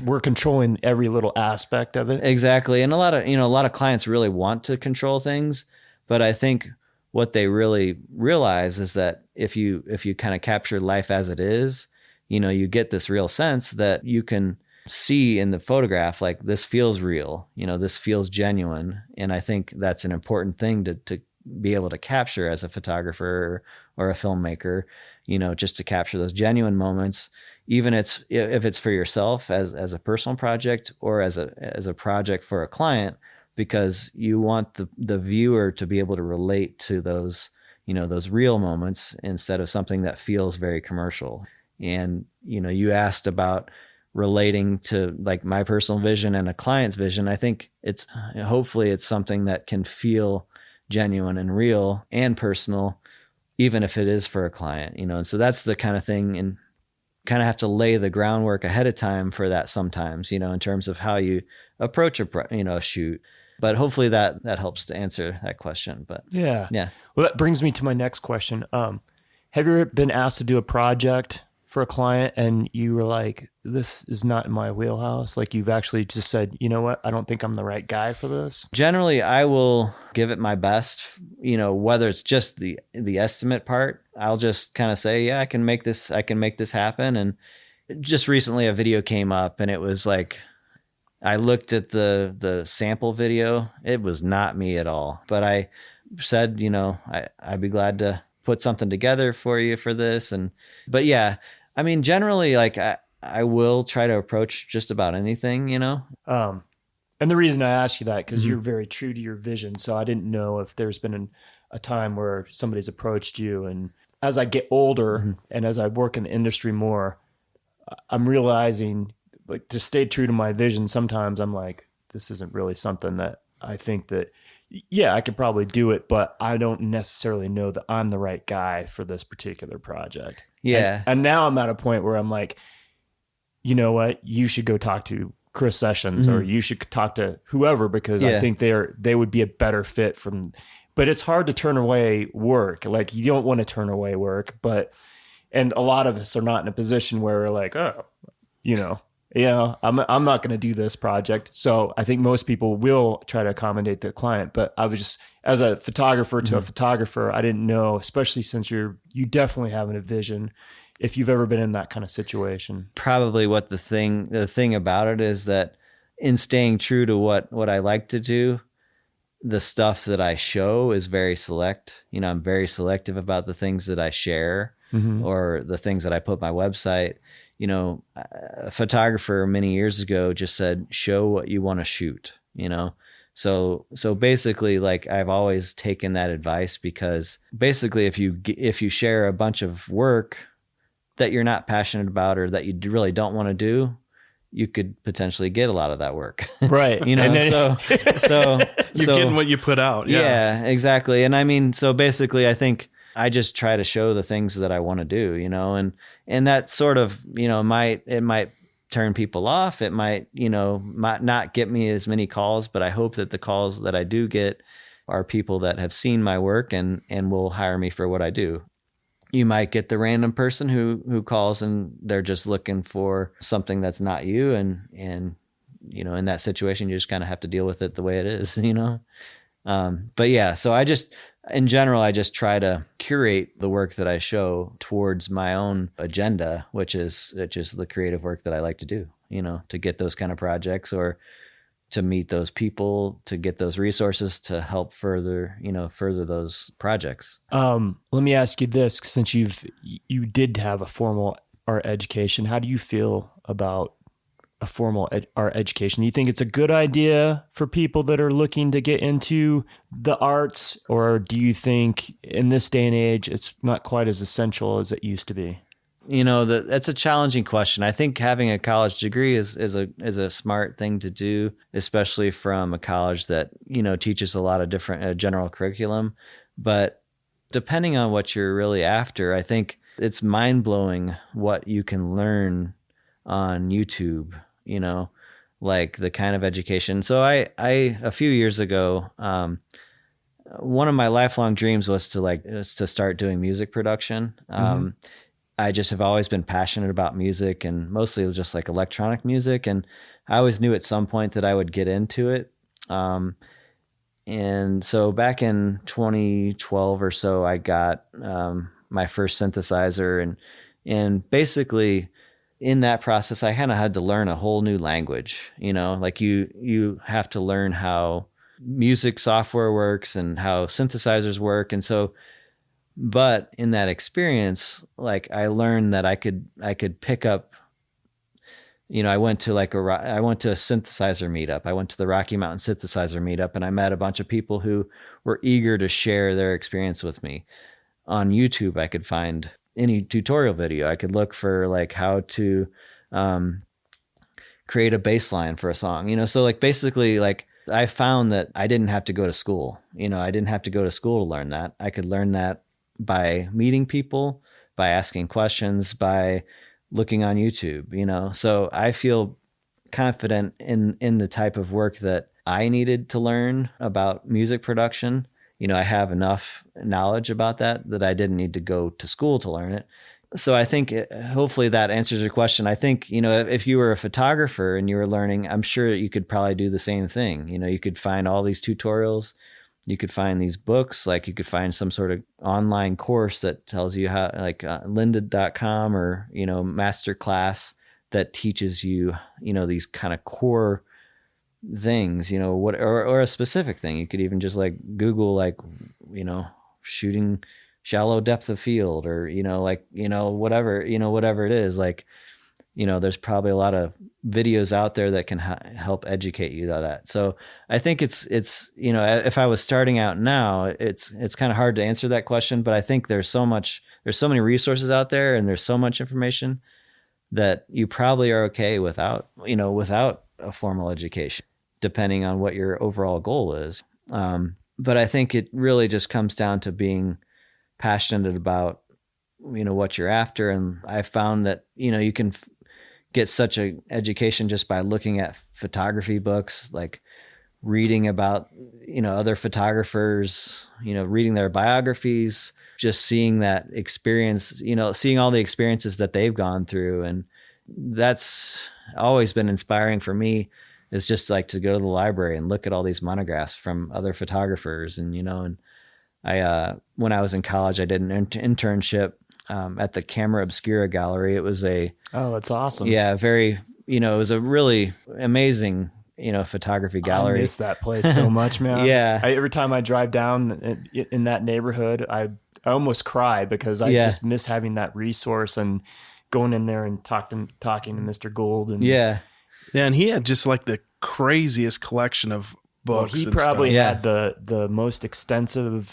we're controlling every little aspect of it. Exactly. And a lot of clients really want to control things, but I think what they really realize is that if you kind of capture life as it is, you get this real sense that you can see in the photograph, like this feels real, this feels genuine. And I think that's an important thing to be able to capture as a photographer or a filmmaker, just to capture those genuine moments, even if it's for yourself as a personal project or as a project for a client, because you want the viewer to be able to relate to those, those real moments instead of something that feels very commercial. And, you asked about relating to like my personal vision and a client's vision. I think hopefully it's something that can feel genuine and real and personal, even if it is for a client, and so that's the kind of thing, and kind of have to lay the groundwork ahead of time for that sometimes, in terms of how you approach a shoot. But hopefully that helps to answer that question. But yeah. Well, that brings me to my next question. Have you ever been asked to do a project for a client and you were like, this is not in my wheelhouse? Like you've actually just said, you know what, I don't think I'm the right guy for this? Generally, I will give it my best, whether it's just the estimate part. I'll just kind of say, yeah, I can make this happen. And just recently a video came up and it was like, I looked at the sample video. It was not me at all, but I said, I'd be glad to put something together for you for this. But yeah, I mean, generally, like I will try to approach just about anything, And the reason I ask you that, because you're very true to your vision. So I didn't know if there's been a time where somebody's approached you. And as I get older and as I work in the industry more, I'm realizing, like, to stay true to my vision, sometimes I'm like, this isn't really something that I think that, yeah, I could probably do it, but I don't necessarily know that I'm the right guy for this particular project. Yeah. And now I'm at a point where I'm like, you know what, you should go talk to Chris Sessions or you should talk to whoever, because I think they would be a better fit but it's hard to turn away work. Like, you don't want to turn away work, and a lot of us are not in a position where we're like, oh, I'm not going to do this project. So I think most people will try to accommodate the client. But I was just, as a photographer to a photographer, I didn't know, especially since you definitely have a vision, if you've ever been in that kind of situation. Probably what the thing about it is that in staying true to what I like to do, the stuff that I show is very select. I'm very selective about the things that I share or the things that I put on my website. A photographer many years ago just said, show what you want to shoot, So basically, like, I've always taken that advice, because basically if you share a bunch of work that you're not passionate about or that you really don't want to do, you could potentially get a lot of that work. Right. You're getting what you put out. Yeah, exactly. And I mean, so basically I think I just try to show the things that I want to do, and that sort of, might turn people off. It might not get me as many calls, but I hope that the calls that I do get are people that have seen my work and will hire me for what I do. You might get the random person who calls and they're just looking for something that's not you. And in that situation, you just kind of have to deal with it the way it is, But yeah, so in general, I just try to curate the work that I show towards my own agenda, which is the creative work that I like to do, to get those kind of projects or to meet those people, to get those resources to help further those projects. Let me ask you this, since you did have a formal art education, how do you feel about a formal art education? Do you think it's a good idea for people that are looking to get into the arts, or do you think in this day and age it's not quite as essential as it used to be? That's a challenging question. I think having a college degree is a smart thing to do, especially from a college that, teaches a lot of different general curriculum. But depending on what you're really after, I think it's mind blowing what you can learn on YouTube, like the kind of education. So I a few years ago, one of my lifelong dreams was to start doing music production. I just have always been passionate about music, and mostly just like electronic music. And I always knew at some point that I would get into it. And so back in 2012 or so, I got my first synthesizer, and basically in that process, I kind of had to learn a whole new language, like you have to learn how music software works and how synthesizers work. And so, but in that experience, like I learned that I could pick up, I went to a synthesizer meetup. I went to the Rocky Mountain synthesizer meetup, and I met a bunch of people who were eager to share their experience with me. On YouTube, I could find any tutorial video. I could look for like how to create a bass line for a song, so like basically like I found that I didn't have to go to school. I didn't have to go to school to learn that. I could learn that by meeting people, by asking questions, by looking on YouTube, so I feel confident in the type of work that I needed to learn about music production. I have enough knowledge about that I didn't need to go to school to learn it. So I think hopefully that answers your question. I think, if you were a photographer and you were learning, I'm sure you could probably do the same thing. You could find all these tutorials, you could find these books, like you could find some sort of online course that tells you how, like lynda.com or, masterclass that teaches you, these kind of core things, or a specific thing. You could even just like Google, like, shooting shallow depth of field or, whatever it is, like, there's probably a lot of videos out there that can help educate you on that. So I think it's, if I was starting out now, it's kind of hard to answer that question, but I think there's so many resources out there and there's so much information that you probably are okay without a formal education, depending on what your overall goal is. But I think it really just comes down to being passionate about, what you're after. And I found that, you can get such an education just by looking at photography books, like reading about, other photographers, reading their biographies, just seeing that experience, seeing all the experiences that they've gone through. And that's always been inspiring for me, is just like to go to the library and look at all these monographs from other photographers. And, and I, when I was in college, I did an internship at the Camera Obscura Gallery. It was oh, that's awesome. Yeah, very, it was a really amazing, photography gallery. I miss that place so much, man. Yeah. Every time I drive down in that neighborhood, I almost cry because I just miss having that resource and going in there and talking to Mr. Gould. And yeah, and he had just like the craziest collection of books. Well, he probably had the most extensive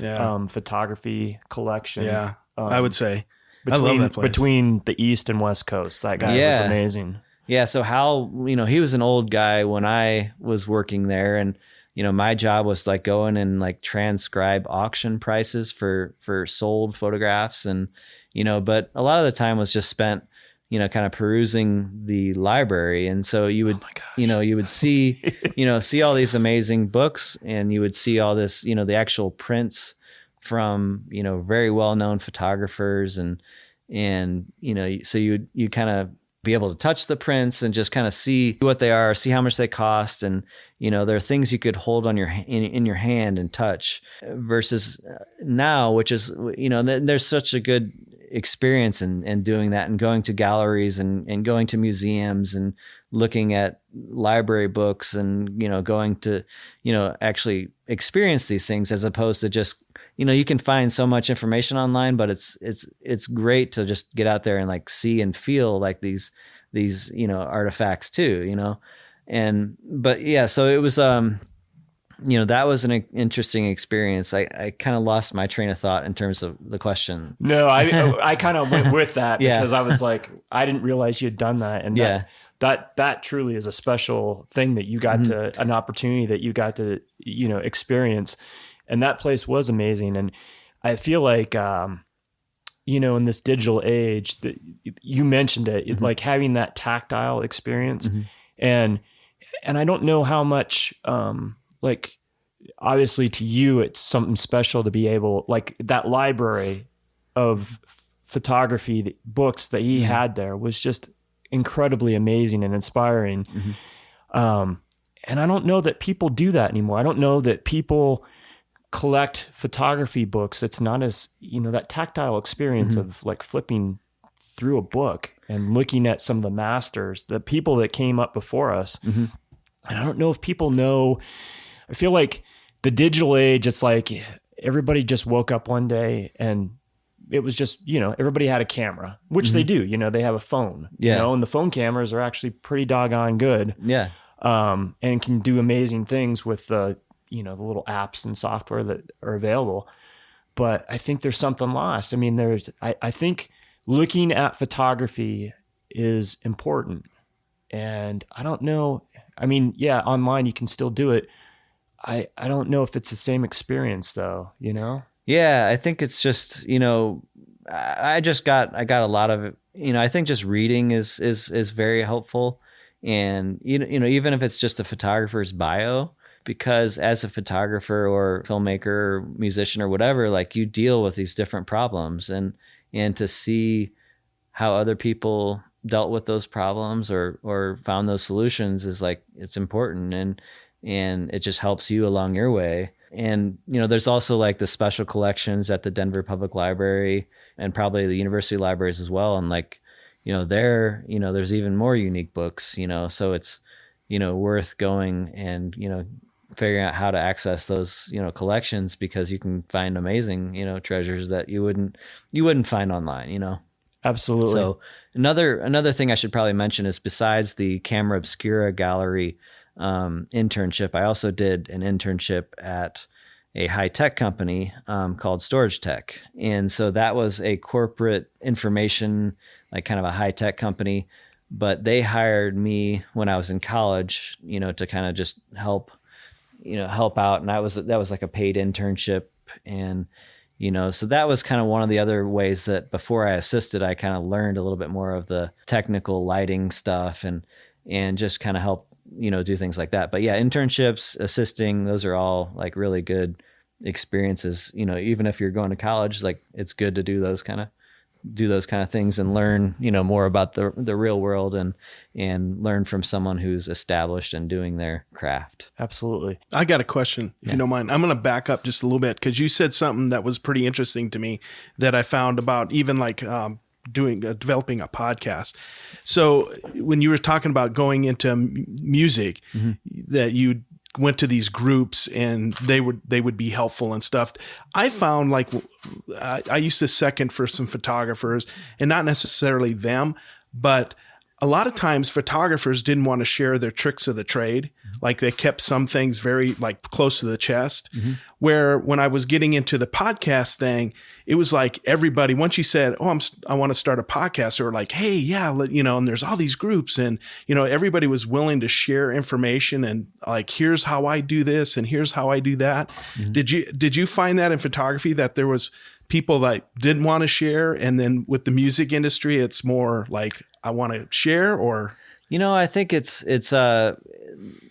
photography collection. Yeah, I would say. I love that place. Between the East and West Coast, that guy was amazing. Yeah. So Hal, he was an old guy when I was working there, and my job was like going and like transcribe auction prices for sold photographs, and but a lot of the time was just spent kind of perusing the library. And so you would, you would see, see all these amazing books, and you would see all this, the actual prints from, very well-known photographers, and so you kind of be able to touch the prints and just kind of see what they are, see how much they cost. And, there are things you could hold on in your hand and touch, versus now, which is, there's such a good experience in doing that, and going to galleries and going to museums and looking at library books, and, going to, actually experience these things, as opposed to just, you can find so much information online, but it's great to just get out there and like see and feel like these, artifacts too, but yeah, so it was, that was an interesting experience. I kind of lost my train of thought in terms of the question. No, I kind of went with that because I was like, I didn't realize you had done that. And that truly is a special thing that you got to, an opportunity that you got to, experience. And that place was amazing. And I feel like, in this digital age that you mentioned it, like having that tactile experience, and I don't know how much, like, obviously to you, it's something special to be able, like that library of photography books that he had there was just incredibly amazing and inspiring. And I don't know that people do that anymore. I don't know that people collect photography books. It's not as, that tactile experience of like flipping through a book and looking at some of the masters, the people that came up before us. Mm-hmm. And I don't know if people know, I feel like the digital age, it's like everybody just woke up one day and it was just, everybody had a camera, which they do, they have a phone, and the phone cameras are actually pretty doggone good. Yeah. And can do amazing things with the little apps and software that are available. But I think there's something lost. I mean, I think looking at photography is important. And I don't know. I mean, yeah, online you can still do it. I don't know if it's the same experience though, Yeah, I think it's just, I got a lot of, I think just reading is very helpful. And, even if it's just a photographer's bio, because as a photographer or filmmaker or musician or whatever, like you deal with these different problems and to see how other people dealt with those problems or found those solutions is like, it's important. And it just helps you along your way. And, there's also like the special collections at the Denver Public Library and probably the university libraries as well. And like, there's even more unique books, so it's, worth going and, figuring out how to access those, collections, because you can find amazing, treasures that you wouldn't find online, Absolutely. So another thing I should probably mention is, besides the Camera Obscura gallery internship, I also did an internship at a high-tech company called Storage Tech. And so that was a corporate information, like kind of a high-tech company, but they hired me when I was in college, to kind of just help out. And that was like a paid internship. And, so that was kind of one of the other ways that before I assisted, I kind of learned a little bit more of the technical lighting stuff and just kind of help, do things like that. But yeah, internships, assisting, those are all like really good experiences. Even if you're going to college, like it's good to do those kind of things and learn, more about the real world and learn from someone who's established and doing their craft. Absolutely. I got a question, if you don't mind. I'm going to back up just a little bit, because you said something that was pretty interesting to me that I found about even like developing a podcast. So when you were talking about going into music, that you went to these groups and they would be helpful and stuff. I found like I used to second for some photographers, and not necessarily them, but a lot of times photographers didn't want to share their tricks of the trade. Like they kept some things very like close to the chest, where when I was getting into the podcast thing, it was like everybody, once you said, I want to start a podcast, or like, hey, yeah, and there's all these groups, and, everybody was willing to share information and like, here's how I do this and here's how I do that. Did you find that in photography, that there was people that didn't want to share? And then with the music industry, it's more like, I want to share? Or, I think it's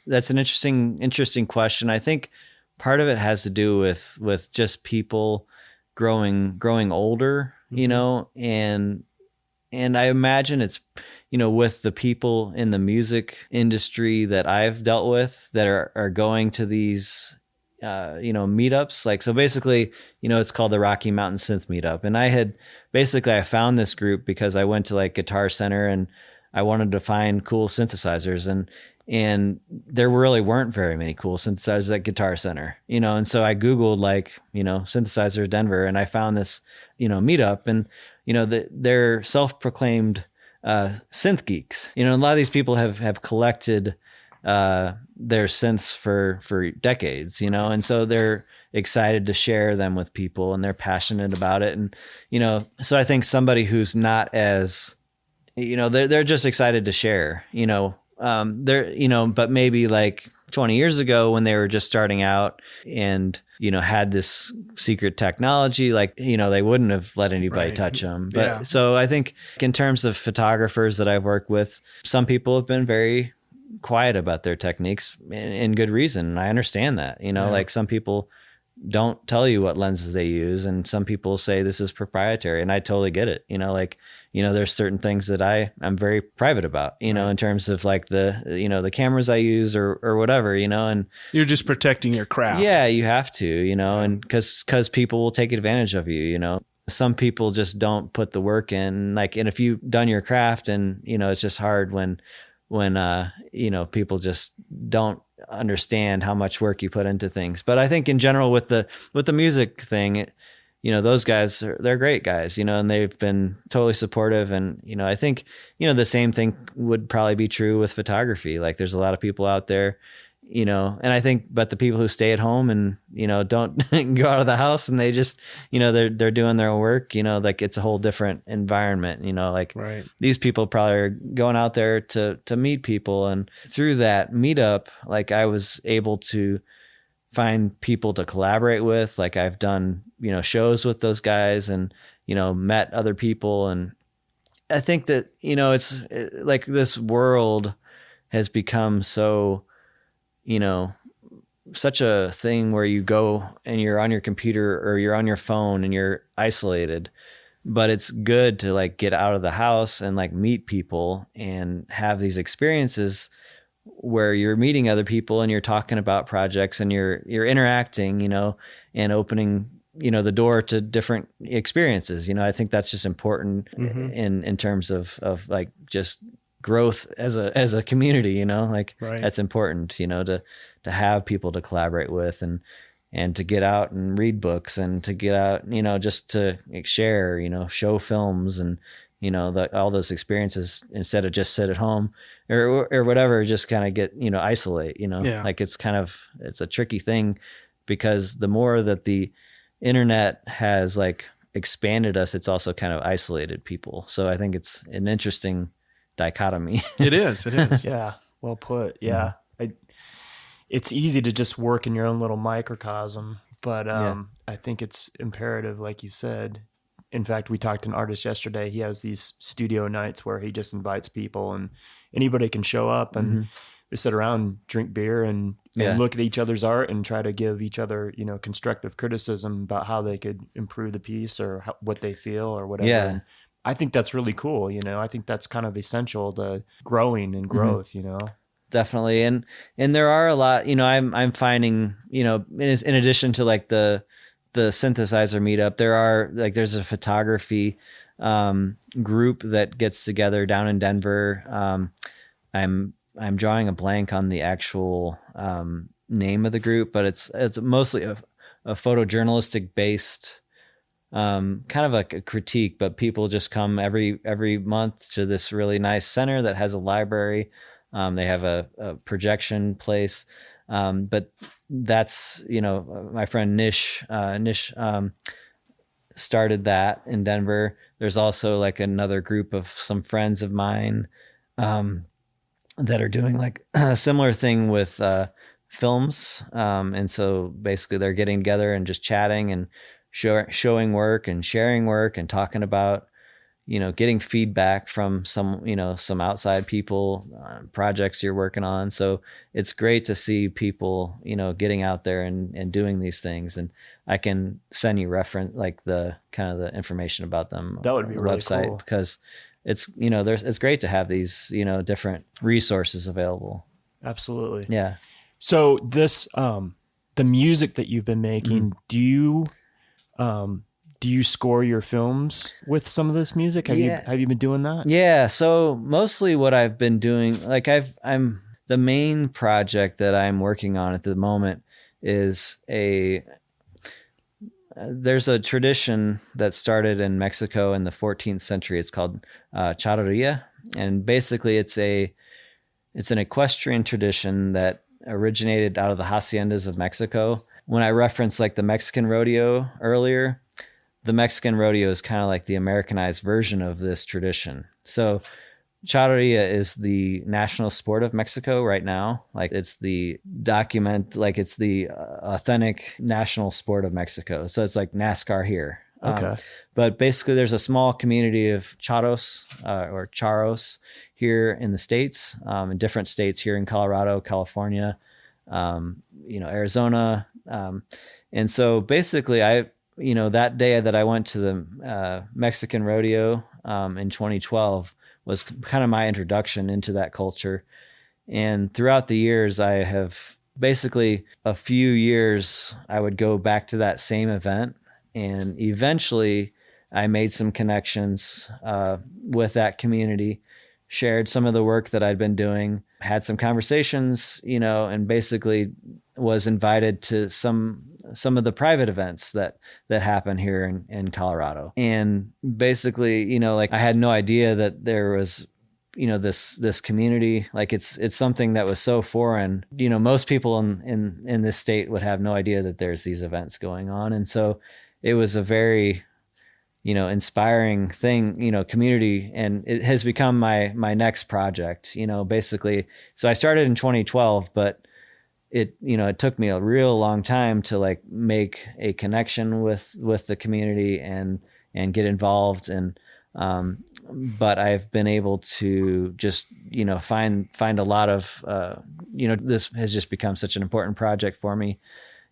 that's an interesting question. I think part of it has to do with just people growing older, and I imagine it's, with the people in the music industry that I've dealt with that are going to these, meetups. Like, so basically, it's called the Rocky Mountain Synth Meetup. And I found this group because I went to like Guitar Center and I wanted to find cool synthesizers, and there really weren't very many cool synthesizers at Guitar Center, and so I Googled like, synthesizer Denver, and I found this, meetup, and, they're self-proclaimed synth geeks. A lot of these people have collected their synths for decades, and so they're excited to share them with people, and they're passionate about it. And, so I think somebody who's not as, they're just excited to share, but maybe like 20 years ago when they were just starting out and, had this secret technology, like, they wouldn't have let anybody touch them. But so I think in terms of photographers that I've worked with, some people have been very quiet about their techniques, and good reason. And I understand that, like some people don't tell you what lenses they use, and some people say this is proprietary, and I totally get it. There's certain things that I'm very private about, in terms of like the cameras I use or whatever, and you're just protecting your craft. Yeah, you have to, and because people will take advantage of you, some people just don't put the work in. Like, and if you've done your craft, and, you know, it's just hard when, you know, people just don't understand how much work you put into things. But I think in general with the music thing, you know, those guys, they're great guys, you know, and they've been totally supportive. And, you know, I think, you know, the same thing would probably be true with photography. Like, there's a lot of people out there, you know, and I think, but the people who stay at home and, you know, don't go out of the house, and they just, you know, they're doing their work, you know, like, it's a whole different environment, you know, like Right. these people probably are going out there to meet people. And through that meetup, like, I was able to find people to collaborate with. Like, I've done, you know, shows with those guys, and, you know, met other people. And I think that, you know, it's like, this world has become so, you know, such a thing where you go and you're on your computer or you're on your phone and you're isolated. But it's good to, like, get out of the house and, like, meet people and have these experiences where you're meeting other people and you're talking about projects and you're interacting, you know, and opening, you know, the door to different experiences. You know, I think that's just important in terms of like, just growth as a community, you know, like, Right. that's important, you know, to have people to collaborate with, and to get out and read books, and to get out, you know, just to share, you know, show films, and, you know, all those experiences, instead of just sit at home or whatever, just kind of get, you know, isolate, you know. Yeah. Like, it's a tricky thing, because the more that the internet has, like, expanded us, it's also kind of isolated people. So I think it's an interesting dichotomy. It is. Yeah. Well put. Yeah. It's easy to just work in your own little microcosm, but I think it's imperative, like you said. In fact, we talked to an artist yesterday. He has these studio nights where he just invites people, and anybody can show up, and they sit around, drink beer, and look at each other's art, and try to give each other, you know, constructive criticism about how they could improve the piece, or what they feel, or whatever. Yeah. And I think that's really cool. You know, I think that's kind of essential to growing and growth, you know? Definitely. And there are a lot, you know, I'm finding, you know, in addition to, like, the synthesizer meetup, there's a photography group that gets together down in Denver. I'm drawing a blank on the actual name of the group, but it's mostly a photojournalistic based kind of like a critique, but people just come every month to this really nice center that has a library. They have a projection place. But that's, you know, my friend Nish started that in Denver. There's also, like, another group of some friends of mine that are doing, like, a similar thing with films. And so basically they're getting together and just chatting and showing work and sharing work and talking about, you know, getting feedback from some outside people on projects you're working on. So it's great to see people, you know, getting out there and doing these things. And I can send you like the kind of the information about them. That would be on the really website, cool. because it's, you know, it's great to have these, you know, different resources available. Absolutely. Yeah. So this, the music that you've been making, do you score your films with some of this music? Have you been doing that? Yeah. So mostly what I've been doing, like, I'm the main project that I'm working on at the moment is there's a tradition that started in Mexico in the 14th century. It's called charrería. And basically it's an equestrian tradition that originated out of the haciendas of Mexico. When I referenced, like, the Mexican rodeo earlier, the Mexican rodeo is kind of like the Americanized version of this tradition. So charrería is the national sport of Mexico right now. Like, it's the authentic national sport of Mexico. So it's like NASCAR here. Okay. But basically there's a small community of Charros or Charros here in the States, in different states here in Colorado, California, you know, Arizona. And so basically that day that I went to the Mexican rodeo in 2012 was kind of my introduction into that culture. And throughout the years, I have basically a few years, I would go back to that same event. And eventually I made some connections with that community, shared some of the work that I'd been doing, had some conversations, and basically was invited to some of the private events that happen here in Colorado. And basically, like I had no idea that there was, this community. Like it's something that was so foreign. Most people in this state would have no idea that there's these events going on. And so it was a very, inspiring thing, community. And it has become my next project, basically. So I started in 2012, but it took me a real long time to like make a connection with the community and get involved. And, but I've been able to just, find a lot of, this has just become such an important project for me.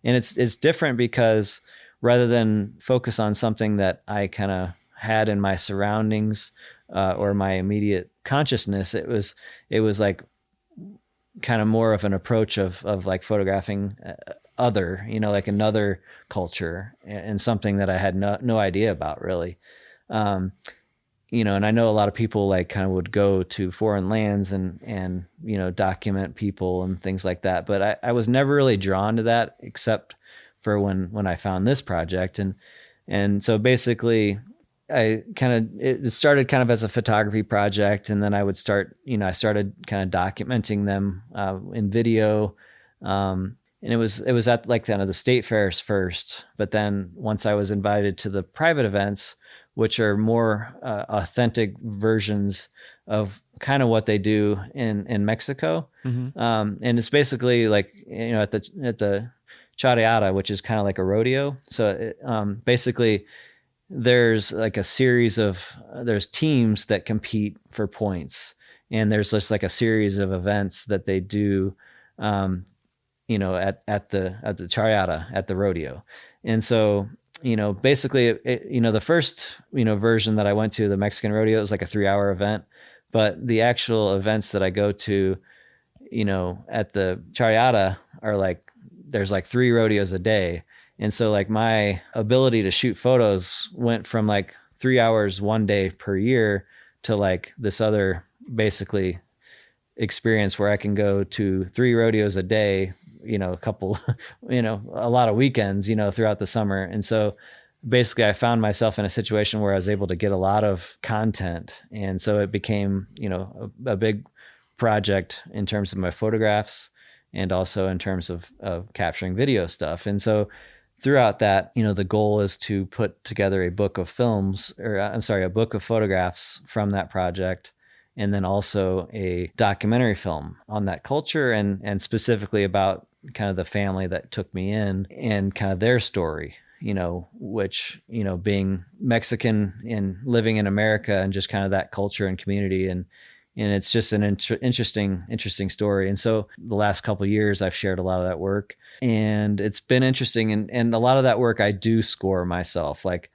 And it's different because rather than focus on something that I kind of had in my surroundings, or my immediate consciousness, it was like kind of more of an approach of like photographing other, like another culture and something that I had no idea about really. And I know a lot of people like kind of would go to foreign lands and document people and things like that. But I was never really drawn to that except for when I found this project. And so basically it started kind of as a photography project. And then I would start, I started kind of documenting them in video. And it was at like kind of the state fairs first. But then once I was invited to the private events, which are more authentic versions of kind of what they do in Mexico. Mm-hmm. And it's basically like, at the Charros, which is kind of like a rodeo. So basically there's like a series of, there's teams that compete for points, and there's just like a series of events that they do, at the Charros, at the rodeo. And so, basically the first, version that I went to, the Mexican rodeo, was like a 3-hour event, but the actual events that I go to, at the Charros are like, there's like 3 rodeos a day. And so like my ability to shoot photos went from like 3 hours one day per year to like this other basically experience where I can go to 3 rodeos a day, a couple, a lot of weekends, throughout the summer. And so basically I found myself in a situation where I was able to get a lot of content. And so it became, a big project in terms of my photographs and also in terms of capturing video stuff. And so throughout that, the goal is to put together a book of a book of photographs from that project. And then also a documentary film on that culture and specifically about kind of the family that took me in and kind of their story, which, being Mexican and living in America and just kind of that culture and community. And it's just an interesting story. And so the last couple of years, I've shared a lot of that work, and it's been interesting. And a lot of that work I do score myself. Like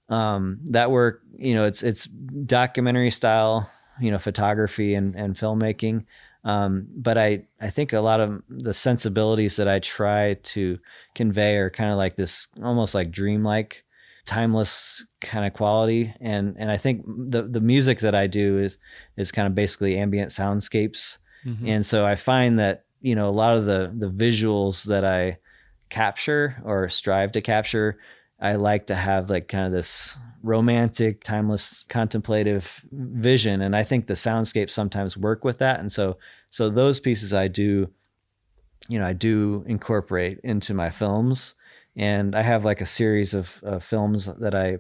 that work, it's documentary style, photography and filmmaking. But I think a lot of the sensibilities that I try to convey are kind of like this almost like dreamlike, timeless kind of quality. And I think the music that I do is kind of basically ambient soundscapes. Mm-hmm. And so I find that, a lot of the visuals that I capture or strive to capture, I like to have like kind of this romantic, timeless, contemplative vision. And I think the soundscapes sometimes work with that. And so those pieces I do incorporate into my films. And I have like a series of films that I,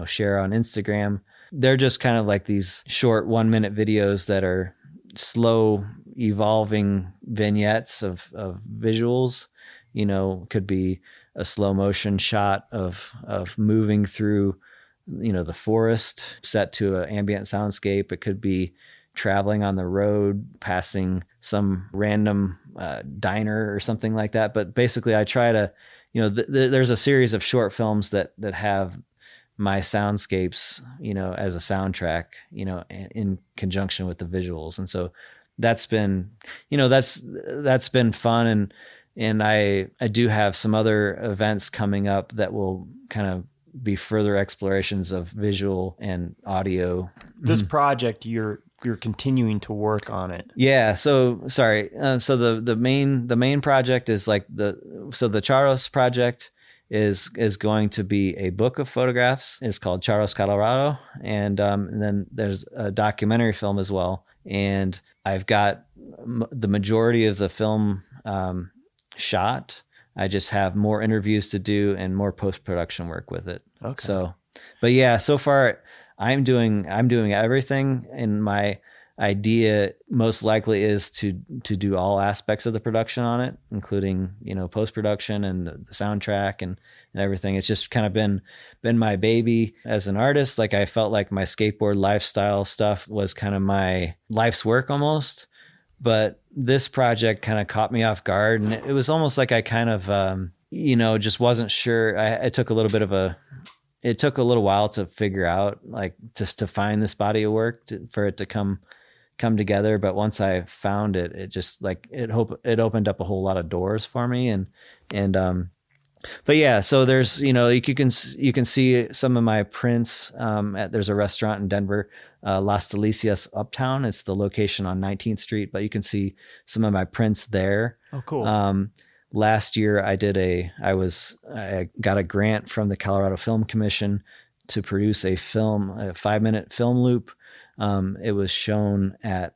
share on Instagram. They're just kind of like these short 1-minute videos that are slow evolving vignettes of visuals. Could be a slow motion shot of moving through, the forest set to an ambient soundscape. It could be traveling on the road, passing some random diner or something like that. But basically I try to, there's a series of short films that have my soundscapes, as a soundtrack, in conjunction with the visuals. And so that's been, that's been fun. And I do have some other events coming up that will kind of be further explorations of visual and audio. This project, you're continuing to work on it. Yeah. So sorry. So the main project is like the Charros project is going to be a book of photographs. It's called Charros, Colorado. And then there's a documentary film as well. And I've got the majority of the film shot. I just have more interviews to do and more post-production work with it. Okay. So, but yeah, so far I'm doing everything, and my idea most likely is to do all aspects of the production on it, including, post-production and the soundtrack and everything. It's just kind of been my baby as an artist. Like, I felt like my skateboard lifestyle stuff was kind of my life's work almost, but this project kind of caught me off guard, and it was almost like I kind of, just wasn't sure. It took a little while to figure out, like, just to find this body of work for it to come together. But once I found it, it just like, it opened up a whole lot of doors for me. But yeah, so there's, you can see some of my prints. There's a restaurant in Denver, Las Delicias Uptown. It's the location on 19th Street, but you can see some of my prints there. Oh, cool. Last year I got a grant from the Colorado Film Commission to produce a 5-minute film loop. It was shown at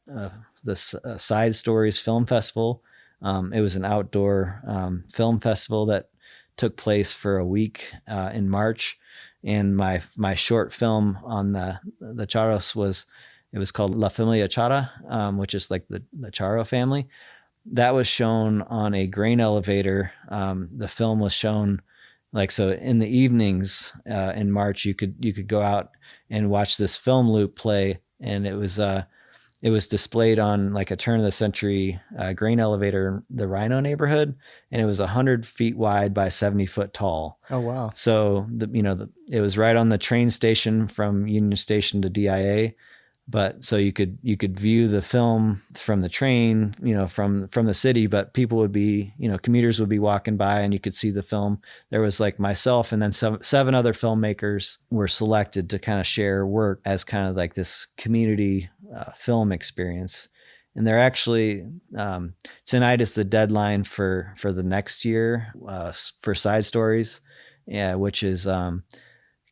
the Side Stories Film Festival. It was an outdoor film festival that took place for a week in March, and my short film on the Charros was called La Familia Chara, which is like the Charro family. That was shown on a grain elevator. The film was shown so in the evenings in March, you could go out and watch this film loop play, and it was displayed on like a turn of the century grain elevator in the Rhino neighborhood, and it was 100 feet wide by 70 foot tall. Oh, wow. So it was right on the train station from Union Station to DIA. But so you could view the film from the train, from the city, but people would be, commuters would be walking by and you could see the film. There was like myself and then seven other filmmakers were selected to kind of share work as kind of like this community film experience. And they're actually, tonight is the deadline for the next year for Side Stories, which is going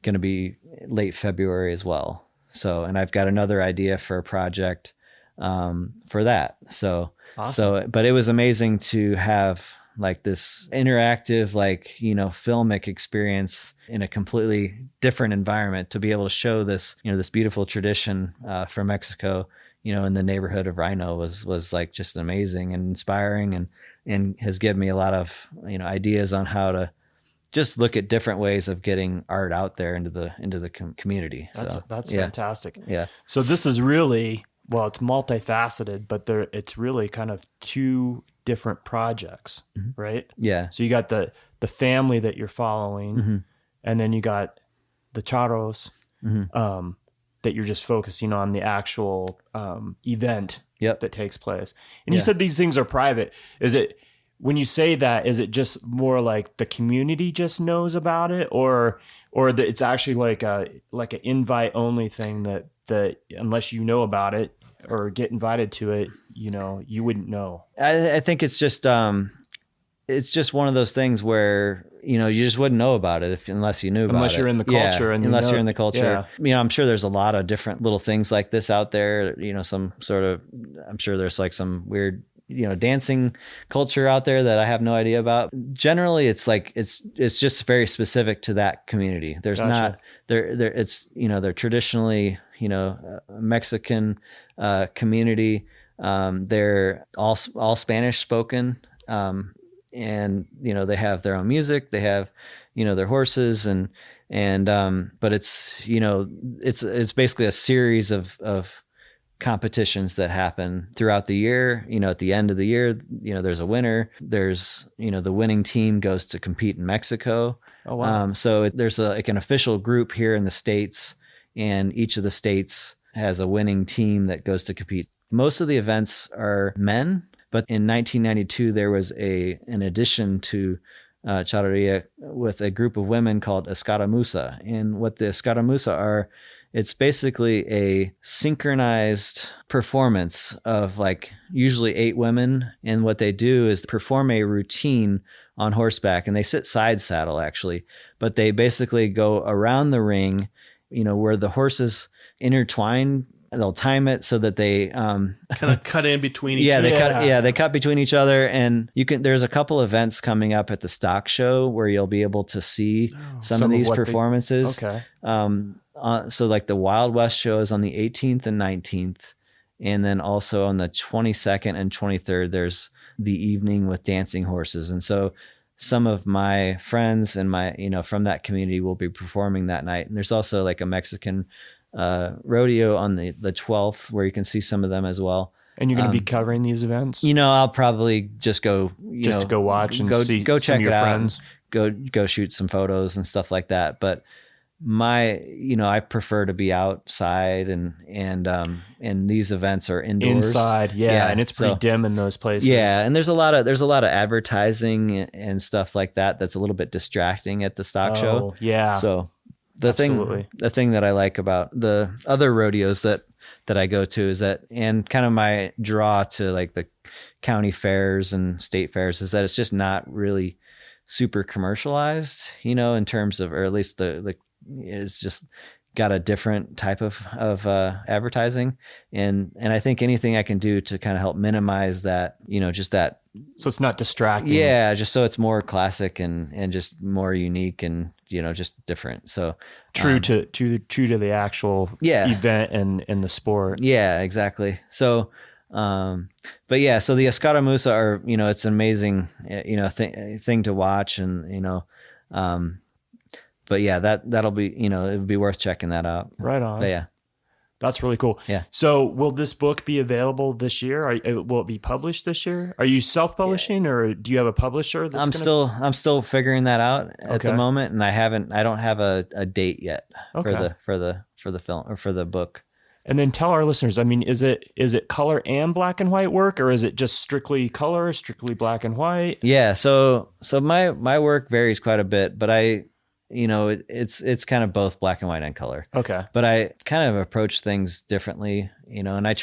to be late February as well. So, and I've got another idea for a project for that. So, awesome. But it was amazing to have like this interactive, filmic experience in a completely different environment, to be able to show this, this beautiful tradition from Mexico, in the neighborhood of Rhino was like just amazing and inspiring, and has given me a lot of, ideas on how to just look at different ways of getting art out there into the community. That's yeah. fantastic. Yeah. So this is really, it's multifaceted, but it's really kind of two different projects, mm-hmm. right? Yeah. So you got the family that you're following, mm-hmm. and then you got the Charros, mm-hmm. That you're just focusing on the actual event yep. that takes place. And you said these things are private. When you say that, is it just more like the community just knows about it, or that it's actually like an invite only thing that unless you know about it or get invited to it, you wouldn't know? I think it's just one of those things where, you just wouldn't know about it unless you knew about it. Unless you're in the culture. Yeah, and unless you're in the culture. Yeah. I'm sure there's a lot of different little things like this out there, I'm sure there's like some weird, dancing culture out there that I have no idea about. Generally, it's like, it's just very specific to that community. There's Gotcha. they're traditionally, Mexican community. They're all Spanish spoken. And, they have their own music, they have, their horses and but it's, it's basically a series of competitions that happen throughout the year. At the end of the year, there's a winner. There's, the winning team goes to compete in Mexico. Oh, wow. So there's an official group here in the States, and each of the states has a winning team that goes to compete. Most of the events are men, but in 1992, there was an addition to Charreria with a group of women called Escaramuza. And what the Escaramuza are, it's basically a synchronized performance of like usually 8 women. And what they do is perform a routine on horseback, and they sit side saddle actually, but they basically go around the ring, where the horses intertwine. They'll time it so that they kind of cut in between each other. They cut between each other, and there's a couple events coming up at the stock show where you'll be able to see some of these performances. Okay. So like the Wild West show is on the 18th and 19th, and then also on the 22nd and 23rd there's the evening with dancing horses. And so some of my friends and my from that community will be performing that night. And there's also like a Mexican rodeo on the 12th where you can see some of them as well. And you're going to be covering these events? I'll probably just go, to go watch and see go check some of your it out, friends. Go shoot some photos and stuff like that. But I prefer to be outside, and these events are indoors. Inside, yeah, and it's pretty dim in those places. Yeah, and there's a lot of advertising and stuff like that that's a little bit distracting at the stock show. Yeah. So the thing that I like about the other rodeos that I go to is that, and kind of my draw to like the county fairs and state fairs, is that it's just not really super commercialized, in terms of, or at least the it's just got a different type of advertising. And I think anything I can do to kind of help minimize that, just that. So it's not distracting. Yeah. Just so it's more classic and just more unique and, just different. So true to the actual event and the sport. Yeah, exactly. So, but yeah, so the Escaramuza are, it's an amazing, thing to watch, and, but yeah, that'll be, it would be worth checking that out. Right on. But yeah. That's really cool. Yeah. So will this book be available this year? Will it be published this year? Are you self-publishing or do you have a publisher? I'm still figuring that out at the moment. And I don't have a date yet for the film or for the book. And then tell our listeners, I mean, is it color and black and white work, or is it just strictly color, strictly black and white? Yeah. So my work varies quite a bit, but it's kind of both black and white and color. Okay. But I kind of approach things differently, and I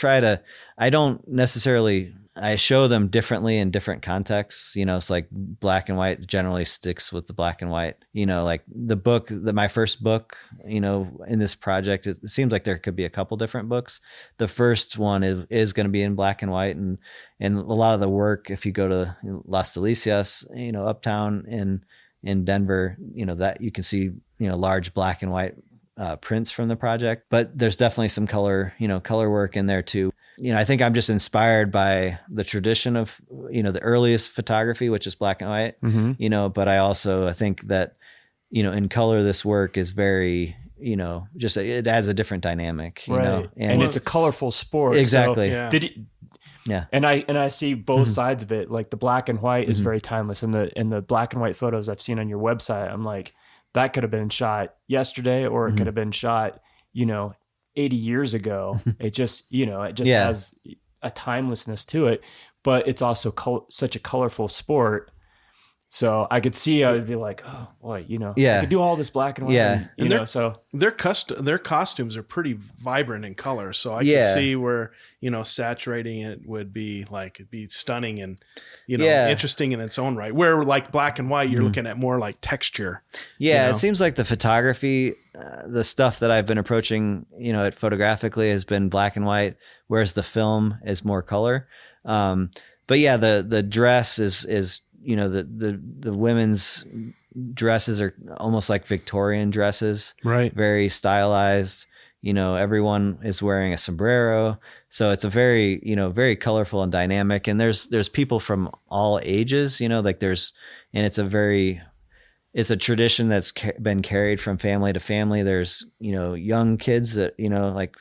show them differently in different contexts. It's like black and white generally sticks with the black and white, like my first book, in this project, it seems like there could be a couple different books. The first one is going to be in black and white, and a lot of the work, if you go to Las Delicias, uptown in Denver, that you can see, large black and white prints from the project, but there's definitely some color work in there too. I think I'm just inspired by the tradition of, the earliest photography, which is black and white, but I think that, in color, this work is very, just it adds a different dynamic, right. And it's a colorful sport. Exactly. So yeah. And I see both sides of it. Like the black and white is very timeless. And the black and white photos I've seen on your website, I'm like, that could have been shot yesterday, or it could have been shot, 80 years ago. It just, has a timelessness to it, but it's also such a colorful sport. So I could see, I would be like, oh boy, I could do all this black and white. Yeah. And so their costumes are pretty vibrant in color. So I could see where, saturating it would be like, it'd be stunning and, interesting in its own right. Where like black and white, you're looking at more like texture. Yeah. It seems like the photography, the stuff that I've been approaching, at photographically has been black and white, whereas the film is more color. But yeah, the dress is the women's dresses are almost like Victorian dresses, right? Very stylized. Everyone is wearing a sombrero, so it's a very very colorful and dynamic. And there's people from all ages, it's a tradition that's been carried from family to family. There's young kids that like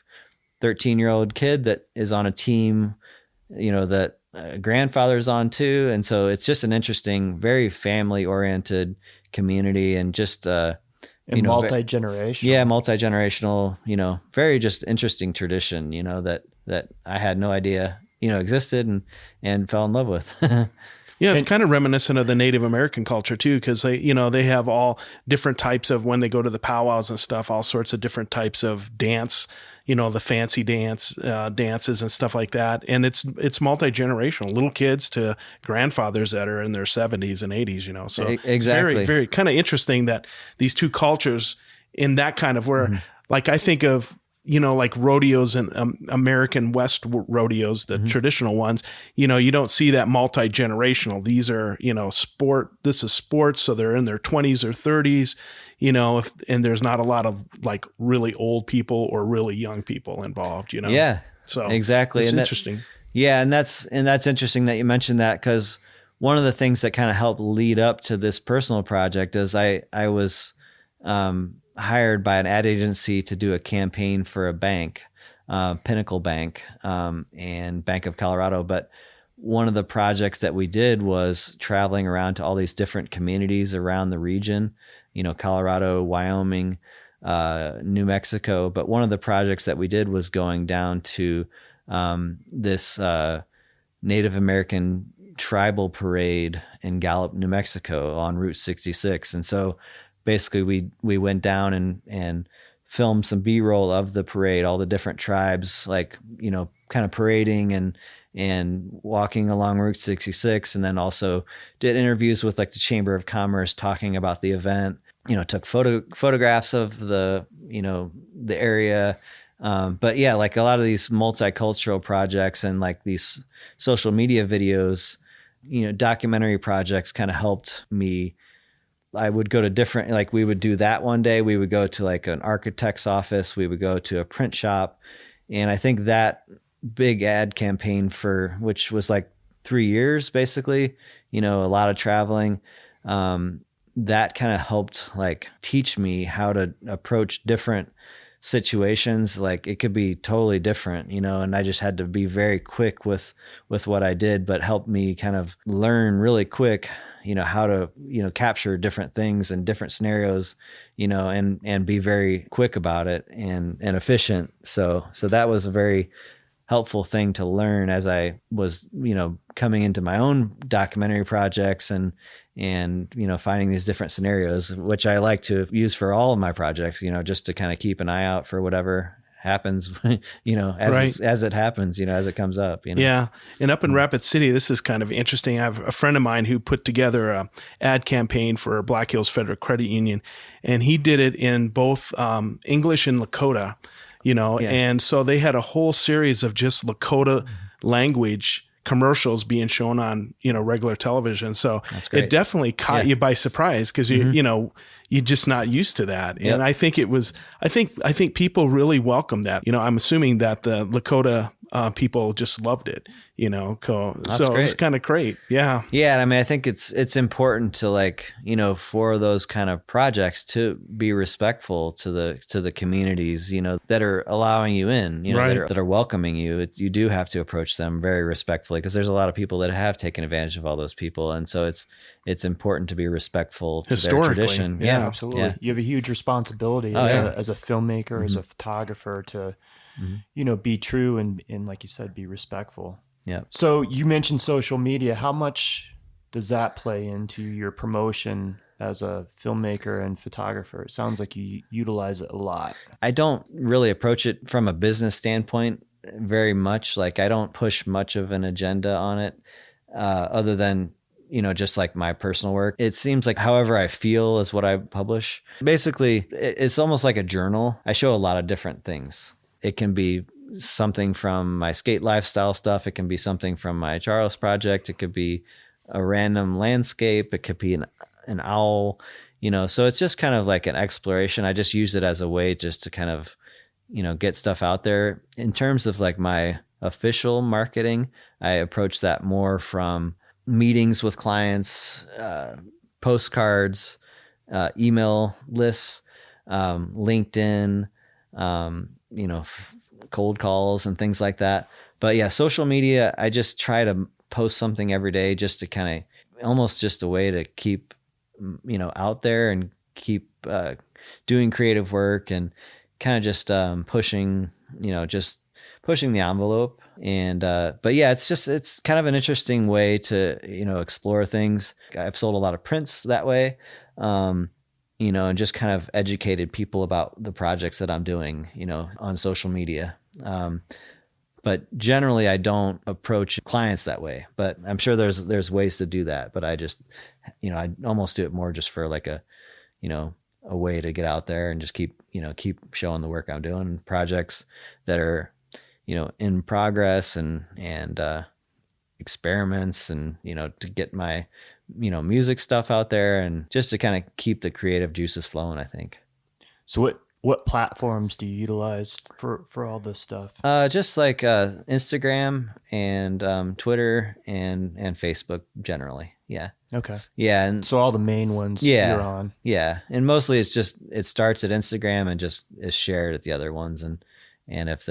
13-year-old kid that is on a team, that grandfather's on too. And so it's just an interesting, very family oriented community, and just, multi-generational. Yeah. Multi-generational, very just interesting tradition, that I had no idea, existed and fell in love with. Yeah, it's kind of reminiscent of the Native American culture too, because they have all different types of, when they go to the powwows and stuff, all sorts of different types of dance, the fancy dances and stuff like that. And it's multi-generational, little kids to grandfathers that are in their 70s and 80s, So Exactly. It's very, very kind of interesting that these two cultures in that kind of where, like I think of, like rodeos and American West rodeos, the traditional ones, you don't see that multi-generational. These are, this is sports. So they're in their 20s or 30s, and there's not a lot of like really old people or really young people involved, Yeah. So exactly. It's and interesting. And that's interesting that you mentioned that, because one of the things that kind of helped lead up to this personal project is I was, hired by an ad agency to do a campaign for a bank, Pinnacle Bank, and Bank of Colorado. But one of the projects that we did was traveling around to all these different communities around the region, Colorado, Wyoming, New Mexico. But one of the projects that we did was going down to this Native American tribal parade in Gallup, New Mexico on Route 66. And so basically we went down and filmed some B-roll of the parade, all the different tribes, like, kind of parading and walking along Route 66. And then also did interviews with like the Chamber of Commerce talking about the event, took photographs of the area. But yeah, like a lot of these multicultural projects and like these social media videos, documentary projects kind of helped me. I would go to different, like we would do that one day. We would go to like an architect's office. We would go to a print shop. And I think that big ad campaign which was like 3 years, basically, a lot of traveling, that kind of helped like teach me how to approach different situations. Like it could be totally different, and I just had to be very quick with what I did, but helped me kind of learn really quick, how to, capture different things and different scenarios, and be very quick about it and efficient. So that was a very helpful thing to learn as I was, coming into my own documentary projects and finding these different scenarios, which I like to use for all of my projects, just to kind of keep an eye out for whatever happens, as it happens, as it comes up, Yeah. And up in Rapid City, this is kind of interesting. I have a friend of mine who put together a ad campaign for Black Hills Federal Credit Union, and he did it in both English and Lakota, and so they had a whole series of just Lakota language commercials being shown on, regular television. So it definitely caught you by surprise, because you're just not used to that. Yep. And I think I think people really welcomed that. I'm assuming that the Lakota people just loved it, so it's kind of great. Yeah. Yeah. I mean, I think it's important to like, for those kind of projects to be respectful to the communities, that are allowing you in, that are welcoming you. You do have to approach them very respectfully, because there's a lot of people that have taken advantage of all those people. And so it's important to be respectful to their tradition. Yeah, absolutely. Yeah. You have a huge responsibility as a filmmaker, as a photographer to, be true and like you said, be respectful. Yeah. So you mentioned social media. How much does that play into your promotion as a filmmaker and photographer? It sounds like you utilize it a lot. I don't really approach it from a business standpoint very much. Like I don't push much of an agenda on it, other than, just like my personal work. It seems like however I feel is what I publish. Basically, it's almost like a journal. I show a lot of different things. It can be something from my skate lifestyle stuff. It can be something from my Charros project. It could be a random landscape. It could be an owl, so it's just kind of like an exploration. I just use it as a way just to kind of, get stuff out there. In terms of like my official marketing, I approach that more from meetings with clients, postcards, email lists, LinkedIn, cold calls and things like that. But yeah, social media, I just try to post something every day just to kind of almost just a way to keep, out there and keep doing creative work and kind of just pushing, just pushing the envelope. And, but yeah, it's kind of an interesting way to, explore things. I've sold a lot of prints that way. And just kind of educated people about the projects that I'm doing, on social media. But generally I don't approach clients that way, but I'm sure there's ways to do that. But I just, I almost do it more just for like a way to get out there and just keep showing the work I'm doing, projects that are, in progress and experiments and, to get my, music stuff out there and just to kind of keep the creative juices flowing, I think. So what platforms do you utilize for all this stuff? Just like Instagram and Twitter and Facebook generally. Yeah. Okay. Yeah. And so all the main ones you're on. Yeah. And mostly it starts at Instagram and just is shared at the other ones. And if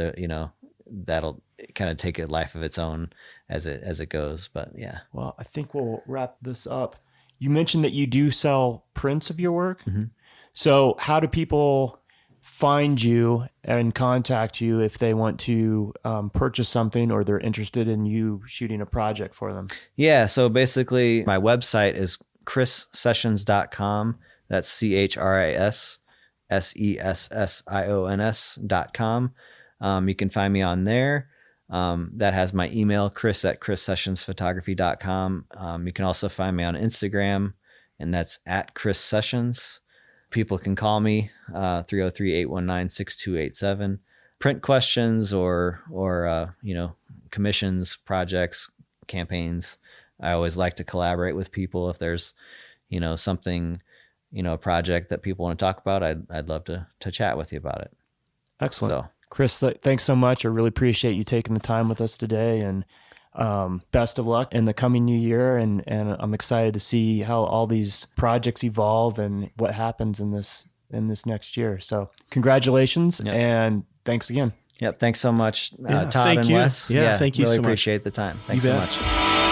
that'll kind of take a life of its own as it goes. But yeah. Well, I think we'll wrap this up. You mentioned that you do sell prints of your work. Mm-hmm. So how do people find you and contact you if they want to purchase something or they're interested in you shooting a project for them? Yeah. So basically my website is chrissessions.com. That's CHRISSESSIONS.com. You can find me on there. That has my email, chris@chrissessionsphotography.com. You can also find me on Instagram, and that's @ChrisSessions. People can call me 303-819-6287. Print questions or commissions, projects, campaigns. I always like to collaborate with people. If there's something, a project that people want to talk about, I'd love to chat with you about it. Excellent. So, Chris, thanks so much. I really appreciate you taking the time with us today, and best of luck in the coming new year. And I'm excited to see how all these projects evolve and what happens in this next year. So congratulations. Yep. And thanks again. Yep. Thanks so much, Todd thank and you. Wes. Yeah, thank you really so much. Appreciate the time. Thanks You so bet. much.